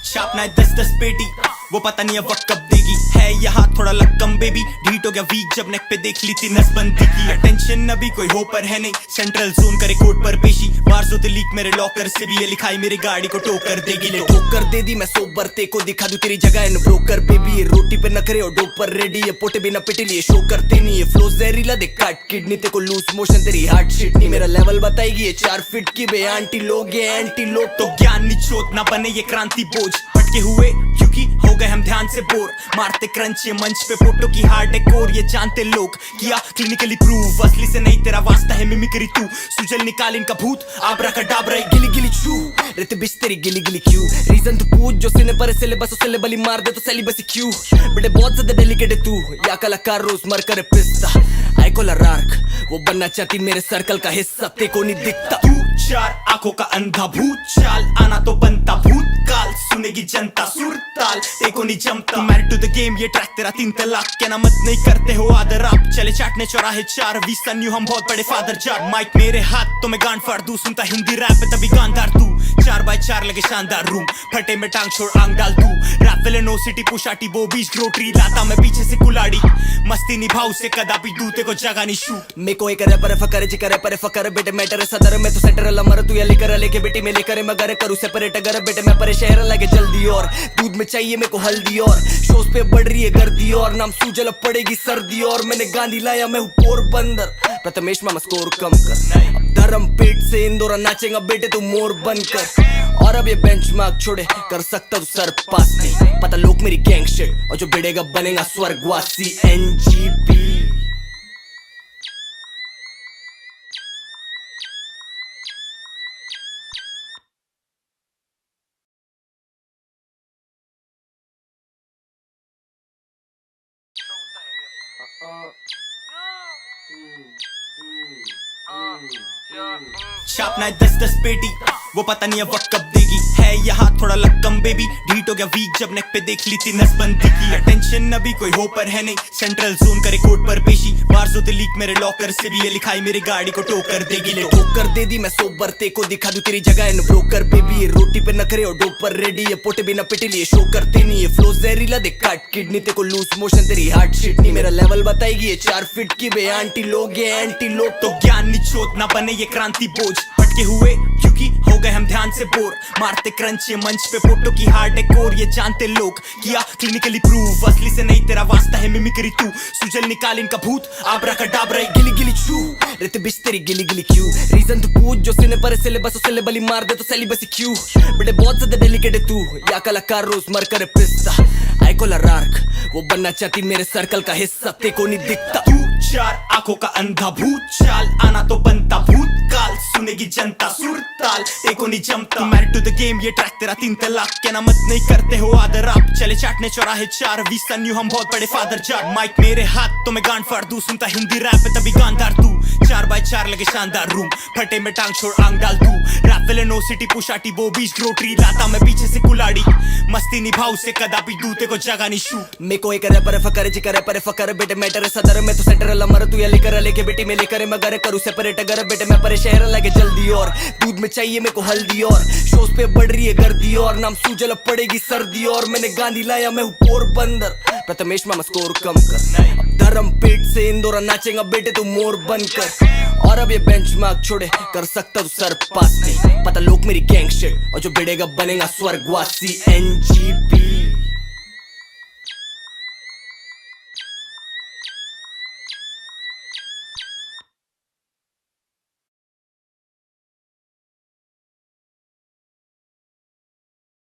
छापना है 10-10 पेटी, वो पता नहीं अब वक्त कब देगी। है यहाँ थोड़ा लक्कम बेबी, ढीट हो गया वीक जब नेक पे देख ली थी नसबंदी की। अटेंशन अभी कोई हो पर है नहीं, सेंट्रल जोन करे कोर्ट पर पेशी। वार्जो द लीक मेरे लॉकर से भी ये लिखाई मेरी गाड़ी को टोकर देगी। ले ठोकर दे दी मैं सोबर ते को दिखा दूं तेरी जगह इन ब्रोकर बेबी। ये रोटी पे नखरे और डोपर रेडी है पोटे बिना पिटे लिए शो करते नहीं है फ्लो जहरीला दे काट किडनी ते को लूज मोशन तेरी हार्ट शिट नहीं। मेरा लेवल बताएगी ये 4 फीट की बे आंटी लोग ये एंटी लोग तो ज्ञान निचोत ना बने ये क्रांति बोझ। भटके हुए क्योंकि हो गए हम ध्यान से बोर, मारते क्रंच ये मंच पे फोटो की हार्ड कोर। ये जानते लोग किया क्लिनिकली प्रूव, असली से नहीं तेरा वास्ता है मिमिक्री तू। सुजल निकाल इनका भूत आबरा का डाबरा गिली गिली छू रहते बिच तेरी गिली गिली क्यों। रीजन तू पूछ जो सिने पर सिलेबस उसे बली मार दे तो सेलिबसी क्यों। बेटे बहुत ज्यादा डेलिकेट है तू या कलाकार रोज मर कर पिस्ता। आई कोला रार्क वो बनना चाहती मेरे सर्कल का हिस्सा ते को नहीं दिखता। तू 4 आंखों का अंधा भूत, चाल आना तो बनता भूतकाल। सुनेगी जनता सुरताल एको नहीं जमता। मैरिड टू द गेम ये ट्रैक तेरा 3 तलाक के ना मत नहीं करते हो आदर आप। चले चाटने चौराहे 4 वी सन यू हम बहुत बड़े फादर जाट। माइक मेरे हाथ तो मैं गांड फाड़ दूं, सुनता हिंदी रैप है तभी गांधार तू। 4x4 लगे शानदार रूम, फटे में टांग छोड़ आंग डाल तू। रैप विलन नो सिटी पुशाटी वो बीच ग्रोटरी, लाता मैं पीछे से कुलाड़ी, मस्ती निभाऊ से कदापि दूते को जगह नहीं शू। मैं कोई करे पर फकर जी करे पर फकर बेटे मैटर सदर में तो सेंटर लमर तू या लेकर लेके बेटी में लेकर मगर करूँ सेपरेट अगर बेटे मैं परे शहर लगे जल्दी और दूध में चाहिए मेरे को हल्दी और शोज पे बढ़ रही है गर्दी और नाम सूजल पड़ेगी सर्दी और मैंने गांधी लाया मैं हूँ पोरबंदर। प्रथमेश मामा स्कोर कम कर, अब धर्म पेट से इंदौर नाचेगा बेटे तू मोर बनकर। और अब ये बेंचमार्क छोड़े कर सकता तू सर पास नहीं, पता लोग मेरी गैंग शिट और जो बिड़ेगा बनेगा स्वर्गवासी NGP। छापना है 10-10 पेटी, वो पता नहीं अब वक्त कब देगी। है यहाँ थोड़ा लक कम बेबी, ढीट हो गया वीक जब नेक पे देख ली थी नसबंदी की। अटेंशन अभी कोई हो पर है नहीं, सेंट्रल जोन करे कोर्ट पर पेशी। बार्जो द लीक मेरे लॉकर से भी ये लिखाई मेरी गाड़ी को टोकर देगी। ले ठोकर दे दी मैं सोबर, ते को दिखा दूं तेरी जगह इन ब्रोकर बेबी। ये रोटी पे नखरे और डोप पर रेडी, ये पोटे बिना पिटे लिए शो करते नहीं। ये फ्लो जहरीला दे काट किडनी, ते को लूज मोशन तेरी हार्ट शिट नहीं। मेरा लेवल बताएगी ये 4 फीट की बे आंटी लोग, ये एंटी लोग। तो ज्ञान निचोत ना बने ये क्रांति बोझ, भटके हुए क्योंकि हो गए हम ध्यान से बोर। मारते क्रंच ये मंच पे फोटो की हार्ड डेकोर, ये जानते लोग किया क्लिनिकली प्रूव। असली से नहीं तेरा वास्ता है मिमिक्री तू, सुजल निकाल इनका भूत आबरा का डाबरा। गिली गिली छू रहते बिच तेरी गिली गिली क्यों। रीजन तू पूछ जो सीने पर सिलेबस उसे बली मार दे तो सेलिबसी क्यों। बेटे बहुत ज्यादा डेलिकेट है तू, या कलाकार रोज मर करे पिस्ता। आई कोला रार्क वो बनना चाहती मेरे सर्कल का हिस्सा, ते को नहीं दिखता। तू 4 आंखों का अंधा भूत, चाल आना तो बनता भूतकाल। सुनेगी जनता सुरताल, एको नहीं जमता। मैरिड टू द गेम ये ट्रैक तेरा 3 तलाक के ना मत नहीं करते हो आदर आप। चले चाटने चौराहे 4 वी सन यू हम बहुत बड़े फादर जाट। माइक मेरे हाथ तो मैं गांड फाड़ दूं, सुनता हिंदी रैप है तभी गांधार तू। 4x4 लगे शानदार रूम, फटे में टांग छोड़ आंग डाल तू। रैप विले नो सिटी पुशाटी वो बीच ग्रोटरी, लाता मैं पीछे से कुलाड़ी। मस्ती निभाऊ से कदापि दूते को जगह नहीं शू। मे को एक रैपर फकर जिकर पर फकर बेटे मैटर सदर में तो सेंटर लमर तू ये लेकर लेके बेटी में लेकर मगर करूँ सेपरेट अगर बेटे मैं परे शहर लगे जल्दी। और दूध में चाहिए मेरे को हल्दी, और शोज पे बढ़ रही है गर्दी, और नाम सूजल पड़ेगी सर्दी। और मैंने गांधी लाया मैं हूँ पोरबंदर, प्रथमेश मामा स्कोर कम कर। अब धर्म पेट से इंदौरा नाचेगा बेटे तू मोर बनकर। और अब ये बेंचमार्क छोड़े कर सकता तू सर पास नहीं, पता लोग मेरी गैंग शिट, और जो बिड़ेगा बनेगा स्वर्गवासी। NGP